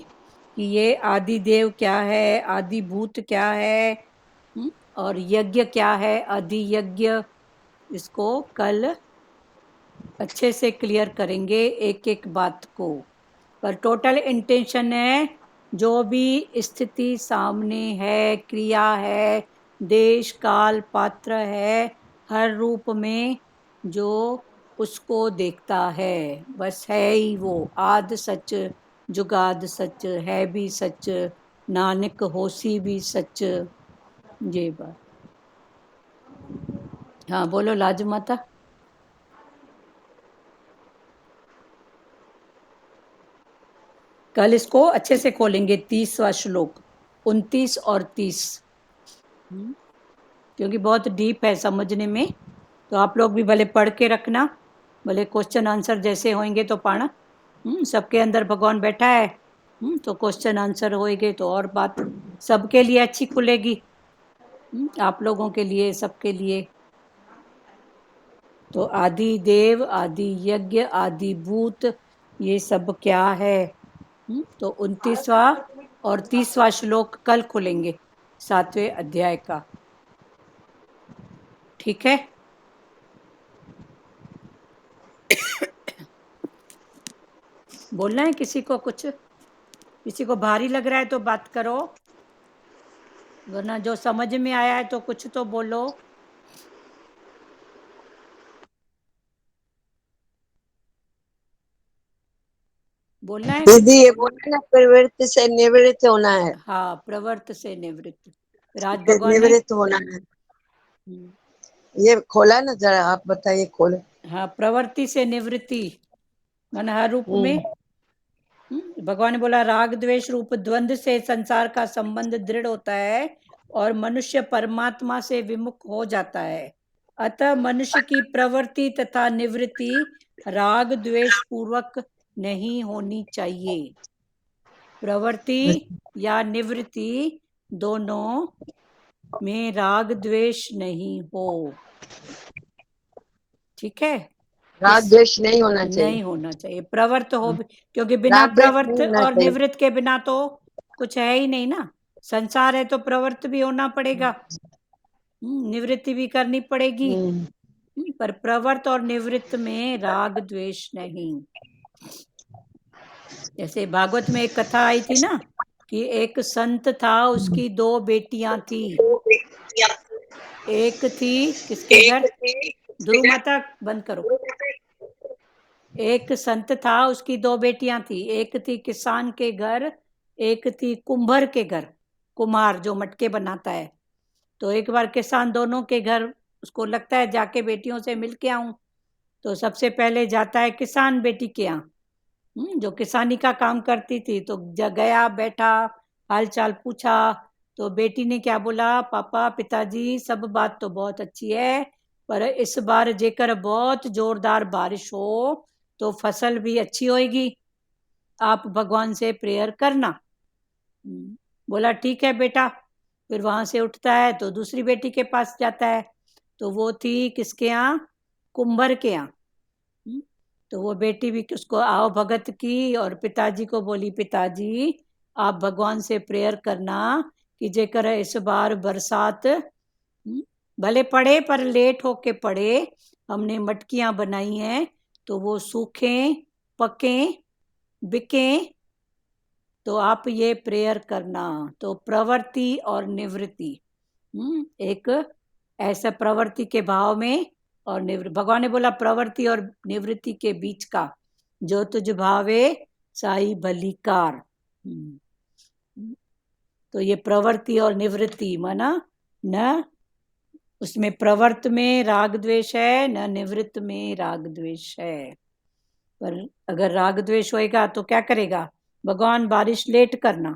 S1: कि ये आदि देव क्या है, आदि भूत क्या है, और यज्ञ क्या है, आदि यज्ञ। इसको कल अच्छे से क्लियर करेंगे एक एक बात को। पर टोटल इंटेंशन है जो भी स्थिति सामने है, क्रिया है, देश काल पात्र है, हर रूप में जो उसको देखता है, बस है ही वो आद सच जुगाद सच, है भी सच नानक होसी भी सच। ये बात। हाँ बोलो लाजू माता। कल इसको अच्छे से खोलेंगे 30वां श्लोक 29 और 30, क्योंकि बहुत डीप है समझने में। तो आप लोग भी भले पढ़ के रखना, भले क्वेश्चन आंसर जैसे होंगे तो पाना। सबके अंदर भगवान बैठा है, तो क्वेश्चन आंसर होएंगे तो और बात सबके लिए अच्छी खुलेगी, आप लोगों के लिए, सबके लिए। तो आदि देव आदि यज्ञ आदि भूत ये सब क्या है। तो 29वां और 30वां श्लोक कल खुलेंगे 7वें अध्याय का, ठीक है। बोलना है किसी को कुछ? किसी को भारी लग रहा है तो बात करो, वरना जो समझ में आया है तो कुछ तो बोलो। बोलना है?
S5: दीदी ये बोले ना प्रवृत्ति से निवृत्त होना है।
S1: हाँ, प्रवर्त से निवृत्त, राज भगवान ने।
S5: निवृत्त होना है, ये खोला ना, जरा आप बताइए खोले।
S1: हाँ, प्रवृत्ति से निवृत्ति मन हर रूप में। भगवान ने बोला राग द्वेष रूप द्वंद्व से संसार का संबंध दृढ़ होता है और मनुष्य परमात्मा से विमुख हो जाता है। अतः मनुष्य की प्रवृत्ति तथा निवृत्ति राग द्वेष पूर्वक नहीं होनी चाहिए। प्रवृत्ति या निवृत्ति दोनों में राग द्वेष नहीं हो, ठीक है।
S5: राग द्वेष नहीं होना चाहिए,
S1: नहीं होना चाहिए, प्रवृत्त हो, क्योंकि बिना
S5: राग द्वेष
S1: प्रवृत्त
S5: नहीं होना
S1: और
S5: चाहिए।
S1: निवृत्त के बिना तो कुछ है ही नहीं ना। संसार है तो प्रवृत्त भी होना पड़ेगा, निवृत्ति भी करनी पड़ेगी, पर प्रवृत्त और निवृत्त में राग द्वेष नहीं। जैसे भागवत में एक कथा आई थी ना कि एक संत था, उसकी 2 बेटियां थी। एक थी किसके घर? ध्रुव माता बंद करो। एक संत था, उसकी 2 बेटियां थी, एक थी किसान के घर, एक थी कुंभर के घर, कुम्हार जो मटके बनाता है। तो एक बार किसान दोनों के घर उसको लगता है जाके बेटियों से मिल के आऊं, तो सबसे पहले जाता है किसान बेटी के यहाँ, जो किसानी का काम करती थी। तो गया, बैठा, हाल चाल पूछा। तो बेटी ने क्या बोला, पापा पिताजी सब बात तो बहुत अच्छी है, पर इस बार जेकर बहुत जोरदार बारिश हो तो फसल भी अच्छी होएगी, आप भगवान से प्रेयर करना। बोला ठीक है बेटा। फिर वहां से उठता है तो दूसरी बेटी के पास जाता है, तो वो थी किसके यहाँ? कुंभर के यहाँ। तो वो बेटी भी उसको आओ भगत की और पिताजी को बोली, पिताजी आप भगवान से प्रेयर करना कि जेकर इस बार बरसात भले पड़े पर लेट होके पड़े, हमने मटकियां बनाई हैं तो वो सूखे पके बिके, तो आप ये प्रेयर करना। तो प्रवृत्ति और निवृत्ति, एक ऐसा प्रवृत्ति के भाव में और निवृत्ति, भगवान ने बोला प्रवृत्ति और निवृत्ति के बीच का जो तुझ भावे साई भलीकार। तो ये प्रवृत्ति और निवृत्ति माना न उसमें प्रवृत्त में राग द्वेष है, न निवृत्त में राग द्वेष है। पर अगर राग द्वेष होएगा तो क्या करेगा? भगवान बारिश लेट करना,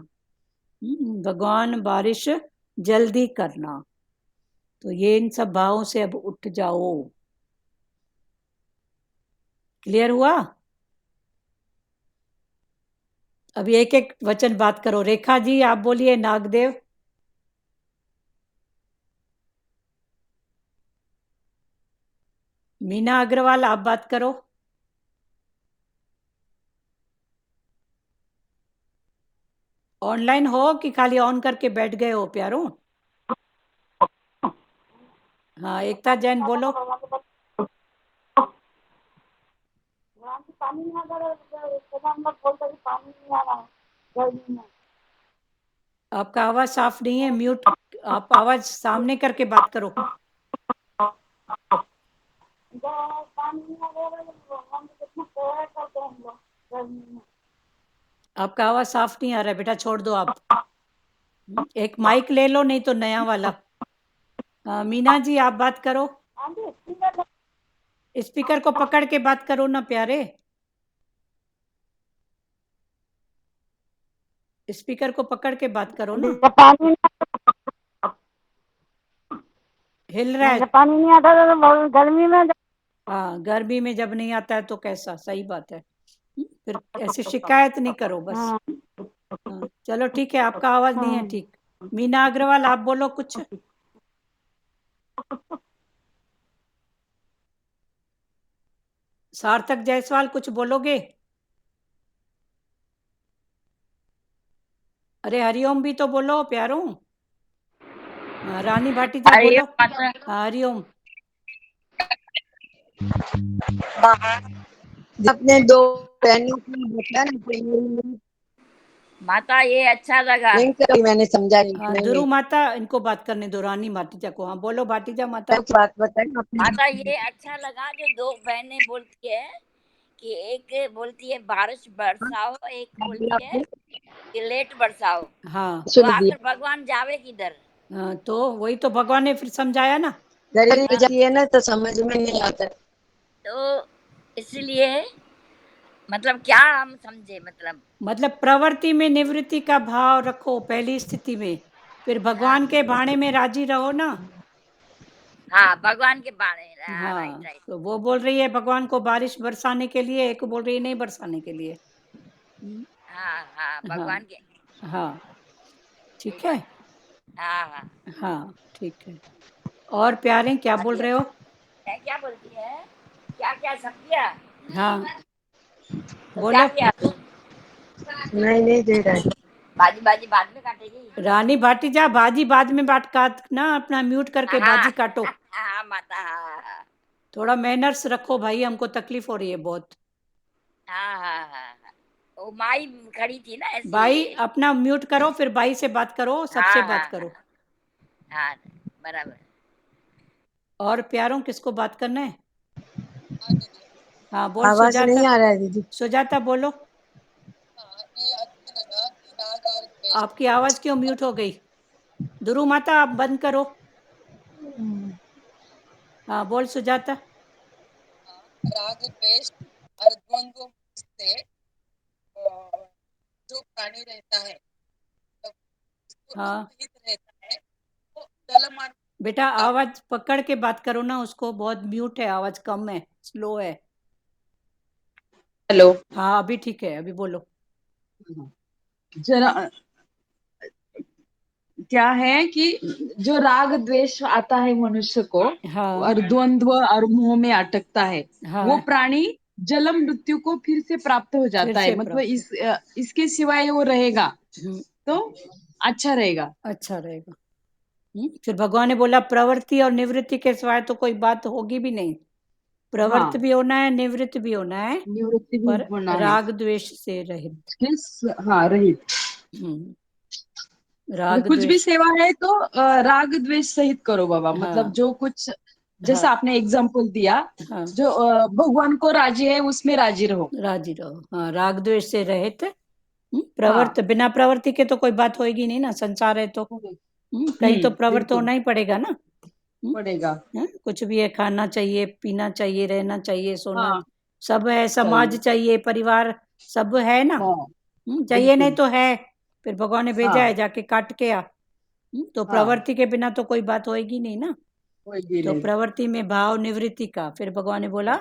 S1: भगवान बारिश जल्दी करना। तो ये इन सब भावों से अब उठ जाओ। क्लियर हुआ? अभी एक एक वचन बात करो। रेखा जी आप बोलिए। नागदेव। मीना अग्रवाल आप बात करो। ऑनलाइन हो कि खाली ऑन करके बैठ गए हो प्यारों? हाँ एकता जैन बोलो।
S4: पानी नहीं आ रहा है, हम लोग बोलते कि पानी नहीं आ रहा है गर्मी में।
S1: आपका आवाज साफ नहीं है, म्यूट। आप आवाज सामने करके बात करो।
S4: पानी नहीं आ रहा है, हम कितना प्यार करते हैं हम लोग गर्मी में।
S1: आपका आवाज साफ नहीं आ रहा है बेटा, छोड़ दो आप। एक माइक ले लो, नहीं तो नया वाला। मीना जी आप बात करो। स्पीकर को पकड़ के बात करो ना प्यारे। स्पीकर को पकड़ के बात करो ना।
S4: पानी
S1: हिल रहा है।
S4: पानी नहीं आता तो बहुत गर्मी में।
S1: हाँ गर्मी में जब नहीं आता है तो कैसा, सही बात है। फिर ऐसी शिकायत नहीं करो बस। हाँ, चलो ठीक है, आपका आवाज नहीं है ठीक। मीना अग्रवाल आप बोलो कुछ। सार्थक जायसवाल कुछ बोलोगे? अरे हरिओम भी तो बोलो प्यारों। रानी भाटीजा बोलो। हरिओम।
S5: अपने दो बहनों की बताया ना तो
S6: माता ये अच्छा लगा।
S5: लिंक मैंने समझा नहीं
S1: दुरु माता इनको बात करने दो, रानी भाटीजा को। हाँ बोलो भाटीजा माता।
S5: बात बताई अपने।
S6: माता ये अच्छा लगा जो दो बहनें बोलती है कि एक बोलती है बारिश बरसाओ, एक बोलती है कि लेट बरसाओ।
S1: हाँ
S6: तो
S5: सुन
S6: आखिर
S5: दिया
S6: भगवान जावे किधर?
S1: तो वही तो भगवान ने फिर समझाया ना।
S5: गरीब जाती है ना तो समझ में नहीं आता।
S6: तो इसलिए मतलब क्या हम समझे,
S1: मतलब प्रवृत्ति में निवृत्ति का भाव रखो पहली स्थिति में, फिर भगवान के भाणे में राजी रहो ना।
S6: हाँ भगवान के बारे में। राइट
S1: हाँ
S6: राइट।
S1: तो वो बोल रही है भगवान को बारिश बरसाने के लिए, एक बोल रही है नहीं बरसाने के लिए।
S6: हाँ हाँ
S1: हाँ
S6: भगवान के।
S1: हाँ ठीक है।
S6: हाँ हाँ
S1: हाँ ठीक है। और प्यारे क्या बोल रहे हो?
S6: क्या बोलती है? क्या क्या सब्जियाँ?
S1: हाँ
S6: तो क्या
S1: बोलो।
S6: किया तू?
S5: नहीं दे रहा है।
S6: भाजी भाजी बाद में काटेगी।
S1: रानी भाटीजा भाजी बाद में बात काटना, अपना म्यूट करके भाजी काटो।
S6: हाँ माता। हाँ
S1: थोड़ा मैनर्स रखो भाई, हमको तकलीफ हो रही है बहुत।
S6: हाँ हाँ हाँ। वो माई खड़ी थी ना
S1: भाई
S6: ऐसी।
S1: अपना म्यूट करो, फिर भाई से बात करो, सबसे
S6: हाँ
S1: बात
S6: हाँ
S1: करो।
S6: हाँ बराबर।
S1: और प्यारों किसको बात करना है? हाँ बोल
S5: आवाज
S1: सुजाता।
S5: नहीं आ रहा है दीदी।
S1: सुजाता बोलो। आपकी आवाज क्यों म्यूट हो गई? दुरु माता आप बंद करो। हाँ बोल सुजाता।
S7: राग द्वेष और द्वंद्व से जो प्राणी रहता है तो उसको
S1: हाँ
S7: स्थित रहता है वो जलमान।
S1: बेटा आवाज पकड़ के बात करो ना उसको, बहुत म्यूट है, आवाज कम है, स्लो है।
S3: हेलो।
S1: हाँ अभी ठीक है, अभी बोलो।
S3: जरा क्या है कि जो राग द्वेष आता है मनुष्य को
S1: हाँ
S3: और द्वंद्व और मोह में अटकता है,
S1: हाँ
S3: वो प्राणी जन्म मृत्यु को फिर से प्राप्त हो
S1: फिर
S3: जाता
S1: से
S3: है। मतलब
S1: प्राप्त।
S3: इसके सिवाय वो रहेगा तो अच्छा रहेगा।
S1: अच्छा रहेगा। फिर भगवान ने बोला प्रवृत्ति और निवृत्ति के सिवाय तो कोई बात होगी भी नहीं। प्रवृत्त
S3: हाँ
S1: भी होना है, निवृत्त भी होना है,
S3: निवृत्ति भी
S1: पर
S3: होना है।
S1: राग द्वेष से रहित।
S3: हाँ रहित।
S1: हम्म,
S3: मतलब
S1: राग
S3: कुछ भी
S1: द्वेष।
S3: सेवा है तो राग द्वेष सहित करो बाबा। मतलब
S1: हाँ
S3: जो कुछ
S1: हाँ
S3: जैसा आपने एग्जाम्पल दिया,
S1: हाँ
S3: जो भगवान को राजी है उसमें राजी रहो।
S1: राजी रहो। हाँ राग द्वेष से रहित।
S3: हाँ
S1: प्रवृत्त, बिना प्रवृत्ति के तो कोई बात होएगी नहीं ना, संसार है तो। कहीं तो प्रवृत्त
S3: बिल्कुल
S1: होना ही पड़ेगा ना।
S3: पड़ेगा।
S1: कुछ भी है, खाना चाहिए, पीना चाहिए, रहना चाहिए, सोना
S3: हाँ
S1: सब है, समाज
S3: चाहिए।
S1: चाहिए, परिवार सब है ना।
S3: हाँ
S1: चाहिए नहीं
S3: बिल्कुल।
S1: तो है, फिर भगवान ने भेजा
S3: हाँ
S1: है जाके काट के आ। तो
S3: हाँ
S1: प्रवृत्ति के बिना तो कोई बात होएगी नहीं ना।
S3: होगी
S1: तो
S3: नहीं।
S1: प्रवृत्ति में भाव निवृत्ति का, फिर भगवान ने बोला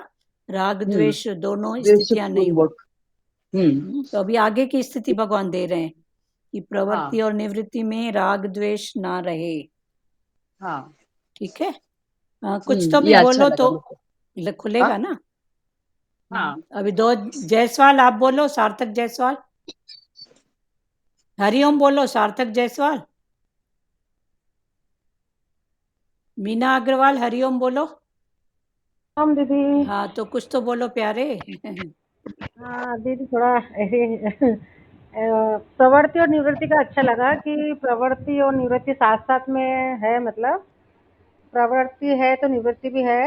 S1: राग द्वेष दोनों स्थितियां नहीं हो।
S3: द्वेषपूर्वक।
S1: तो अभी आगे की स्थिति भगवान दे रहे हैं कि प्रवृत्ति
S3: हाँ
S1: और निवृत्ति में राग द्वेष ना रहे।
S3: हाँ।
S1: ठीक है। कुछ तो
S3: ये
S1: भी
S3: अच्छा
S1: बोलो
S3: लगा
S1: तो
S3: मुझे।
S1: खुलेगा
S3: हाँ
S1: ना।
S3: हाँ।
S1: अभी 2 जायसवाल आप बोलो, सार्थक जायसवाल। हरिओम बोलो, सार्थक जायसवाल। मीना अग्रवाल, हरिओम बोलो।
S8: हम दीदी।
S1: हाँ तो कुछ तो बोलो प्यारे।
S8: हाँ दीदी, थोड़ा ऐसे प्रवृत्ति और निवृत्ति का अच्छा लगा कि प्रवृत्ति और निवृत्ति साथ साथ में है। मतलब प्रवृत्ति है तो निवृत्ति भी है,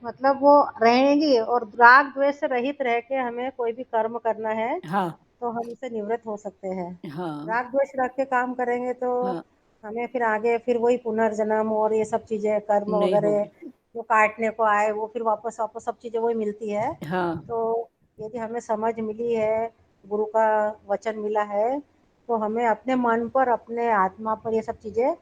S8: मतलब वो रहेंगी। और राग द्वेष से रहित रह के हमें कोई भी कर्म करना है
S1: हाँ
S8: तो हम इससे निवृत्त हो सकते हैं।
S1: हाँ
S8: राग द्वेष रख के काम करेंगे तो
S1: हाँ,
S8: हमें फिर आगे फिर वही पुनर्जन्म और ये सब चीजें कर्म
S1: नहीं
S8: वगैरह
S1: होगी।
S8: जो काटने को आए वो फिर वापस वापस सब चीजें वही मिलती है।
S1: हाँ
S8: तो यदि हमें समझ मिली है, गुरु का वचन मिला है, तो हमें अपने मन पर अपने आत्मा पर ये सब चीजें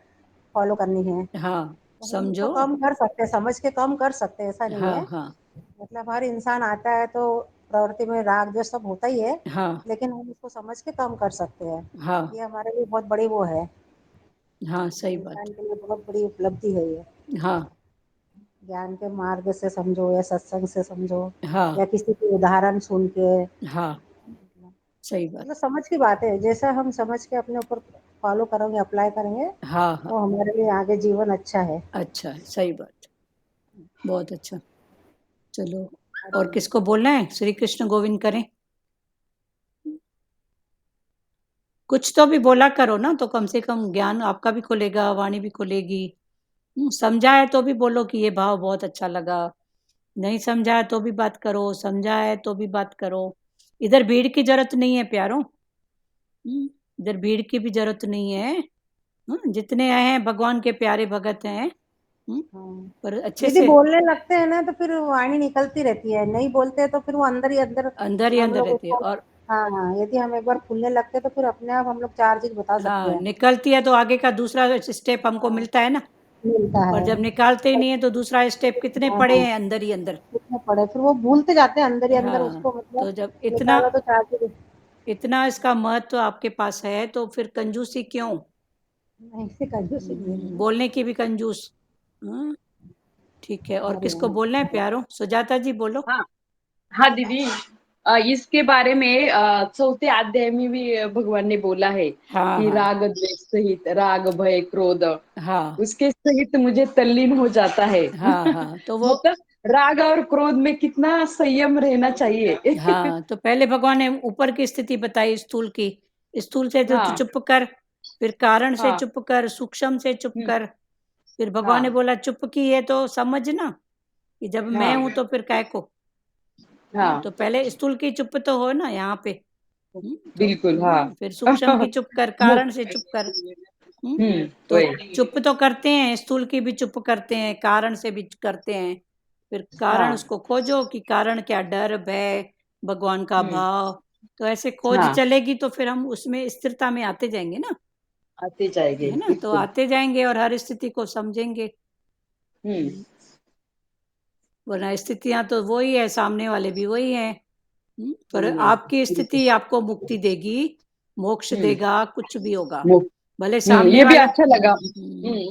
S8: फॉलो करनी है।
S1: हाँ,
S8: तो हम इसको
S1: समझो।
S8: कम कर सकते हैं, समझ के कम कर सकते हैं, ऐसा नहीं
S1: हाँ
S8: है।
S1: हाँ
S8: मतलब हर इंसान आता है तो प्रवृत्ति में राग जो सब होता ही है,
S1: हाँ
S8: लेकिन हम इसको समझ के कम कर सकते हैं।
S1: हाँ
S8: ये हमारे लिए बहुत बड़ी वो है,
S1: हाँ, सही बात।
S8: इंसान के लिए बहुत बड़ी उपलब्धि है ये।
S1: हाँ
S8: ज्ञान के मार्ग से समझो या सत्संग से समझो
S1: हाँ
S8: या किसी के उदाहरण सुन के,
S1: हाँ, सही बात।
S8: मतलब समझ की बात है। जैसा हम समझ के अपने ऊपर फॉलो करेंगे, अप्लाई करेंगे,
S1: हाँ हाँ,
S8: तो हमारे लिए आगे जीवन अच्छा है।
S1: अच्छा है, सही बात। बहुत अच्छा। चलो, और
S8: हरि
S1: किसको बोलना है? श्री कृष्ण गोविंद करें। कुछ तो भी बोला करो ना, तो कम से कम ज्ञान आपका भी खुलेगा, वाणी भी खुलेगी। समझा है तो भी बोलो कि ये भाव बहुत अच्छा लगा। नहीं समझा है तो भी बात करो, समझा है तो भी बात करो। इधर भीड़ की जरूरत नहीं है प्यारों। इधर भीड़ की भी जरूरत नहीं है। जितने आए हैं भगवान के प्यारे भगत हैं।
S8: हाँ।
S1: पर अच्छे
S8: यदि
S1: से
S8: बोलने लगते हैं ना तो फिर वाणी निकलती रहती है, नहीं बोलते तो फिर वो अंदर ही अंदर
S1: अंदर ही
S8: हम
S1: अंदर
S8: लोग
S1: रहती है।
S8: उसको।
S1: और
S8: हाँ हाँ, यदि हम एक बार खुलने लगते हैं तो फिर अपने आप हम लोग चार चीज बता सकते
S1: हाँ,
S8: हैं।
S1: निकलती है तो आगे का दूसरा स्टेप हमको
S8: हाँ,
S1: मिलता है ना।
S8: मिलता
S1: पर
S8: है।
S1: जब निकालते ही नहीं है तो दूसरा स्टेप कितने
S8: हाँ
S1: पड़े
S8: हाँ,
S1: हैं अंदर ही अंदर।
S8: कितने पढ़े फिर वो भूलते जाते हैं अंदर ही अंदर
S1: हाँ,
S8: उसको,
S1: तो
S8: मतलब
S1: जब इतना
S8: निकालो तो चार चीज।
S1: इतना इसका महत्व आपके पास है तो फिर कंजूसी क्यों?
S8: नहीं से कंजूसी नहीं है।
S1: बोलने की भी कंजूस। हाँ, ठीक है। और
S8: हमारे
S1: किसको
S8: यहाँ।
S1: बोलना है प्यारो? सुजाता जी बोलो।
S3: हाँ हाँ दीदी। इसके बारे में चौथे अध्याय में भी भगवान ने बोला है
S1: हाँ
S3: कि
S1: हाँ
S3: राग द्वेष सहित, राग भय क्रोध,
S1: हाँ
S3: उसके सहित मुझे तल्लीन हो जाता है।
S1: हाँ हाँ, तो वो
S3: मतलब राग और क्रोध में कितना संयम रहना चाहिए।
S1: हाँ, तो पहले भगवान ने ऊपर की स्थिति बताई, स्थूल की। स्थूल से तो
S3: हाँ
S1: चुप कर, फिर कारण से
S3: हाँ।
S1: चुप कर, सूक्ष्म से चुप
S3: हम्म,
S1: कर। फिर भगवान ने
S3: हाँ
S1: बोला चुप की है तो समझ ना कि जब मैं
S3: हाँ
S1: हूं तो फिर काय को।
S3: हाँ।
S1: तो पहले स्थूल की चुप तो हो ना यहाँ पे। तो
S3: बिल्कुल हाँ।
S1: फिर सूक्ष्म की चुप कर, कारण से चुप कर। तो
S3: वही।
S1: चुप तो करते हैं, स्थूल की भी चुप करते हैं, कारण से भी करते हैं। फिर कारण
S3: हाँ।
S1: उसको खोजो कि कारण क्या, डर भय, भगवान का
S3: हम्म।
S1: भाव। तो ऐसे खोज
S3: हाँ,
S1: चलेगी तो फिर हम उसमें स्थिरता में आते जाएंगे ना।
S3: आते जाएंगे
S1: है ना, तो
S3: बिल्कुल।
S1: आते जाएंगे और हर स्थिति को समझेंगे।
S3: हम्म।
S1: वरना स्थितियां तो वही है, सामने वाले भी वही है। पर
S3: वही है
S1: आपकी
S3: बिल्कुल।
S1: स्थिति आपको मुक्ति देगी, मोक्ष
S3: हम्म।
S1: देगा, कुछ भी होगा।
S3: मो-
S1: भले सामने
S3: ये भी
S1: वाला
S3: अच्छा लगा।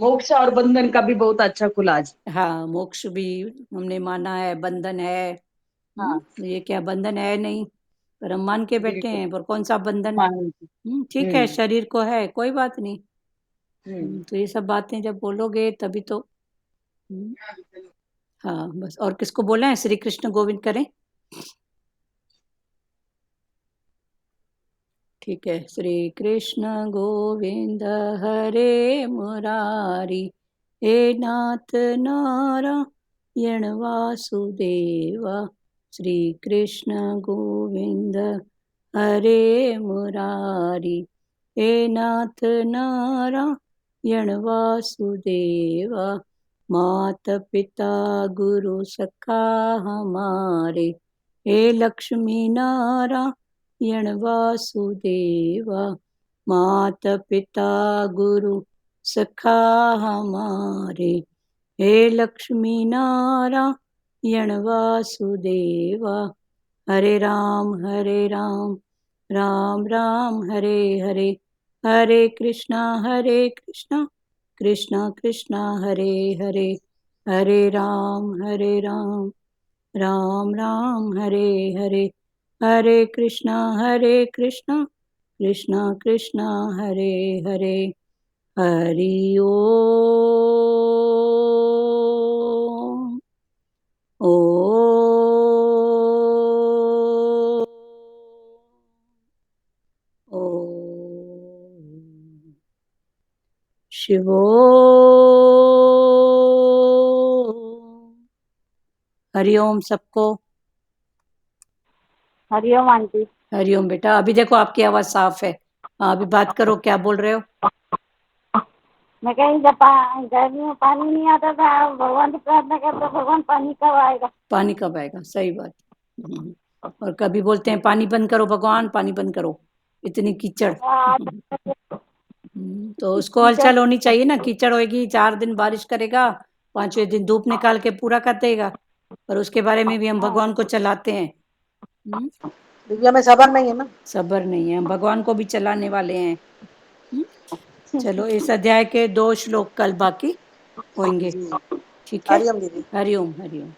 S3: मोक्ष और बंधन का भी बहुत अच्छा खुला आज।
S1: हाँ, मोक्ष भी हमने माना है, बंधन है।
S3: हाँ
S1: ये क्या बंधन है नहीं, पर हम मान के बैठे
S3: बिल्कुल।
S1: हैं। पर कौन सा बंधन?
S3: मान।
S1: ठीक है,
S3: हम्म।
S1: शरीर को है, कोई बात नहीं।
S3: हम्म।
S1: तो ये सब बातें जब बोलोगे तभी तो। हम्म, हाँ बस। और किसको बोला है? श्री कृष्ण गोविंद करें। ठीक है। श्री कृष्ण गोविंद हरे मुरारी, हे नाथ नारायण वासुदेवा। श्री कृष्ण गोविंद हरे मुरारी, हे नाथ नारायण वासुदेवा। मात पिता गुरु सखा हमारे, हे लक्ष्मी नारायण वासुदेवा। मात पिता गुरु सखा हमारे, हे लक्ष्मी नारायण यणवासुदेव। हरे राम राम राम हरे हरे, हरे कृष्णा कृष्णा कृष्णा हरे हरे, हरे राम राम राम हरे हरे, हरे कृष्णा कृष्णा कृष्णा हरे हरे। हरि ओम। ओम शिवोम। हरिओम सबको।
S4: हरिओम आंटी।
S1: हरिओम बेटा। अभी देखो आपकी आवाज साफ है। हाँ अभी बात करो, क्या बोल रहे हो?
S4: मैं कहीं जब गर्मी में पानी नहीं आता था, भगवान से प्रार्थना करते भगवान पानी कब आएगा।
S1: पानी कब आएगा, सही बात। और कभी बोलते हैं पानी बंद करो भगवान, पानी बंद करो, इतनी कीचड़। तो उसको हलचल होनी चाहिए ना, कीचड़ होगी, 4 दिन बारिश करेगा, 5वें दिन धूप निकाल के पूरा कर देगा। पर उसके बारे में भी हम भगवान को चलाते हैं।
S8: दिव्या में सबर नहीं है ना।
S1: सबर नहीं है, हम भगवान को भी चलाने वाले हैं। चलो इस अध्याय के 2 श्लोक कल बाकी होंगे, ठीक है?
S8: हरिओम दीदी।
S1: हरिओम हरिओम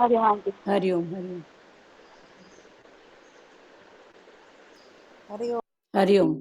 S4: हरिओम आंटी।
S1: हरिओम हरिओम
S8: हरिओम।
S1: हरिओम।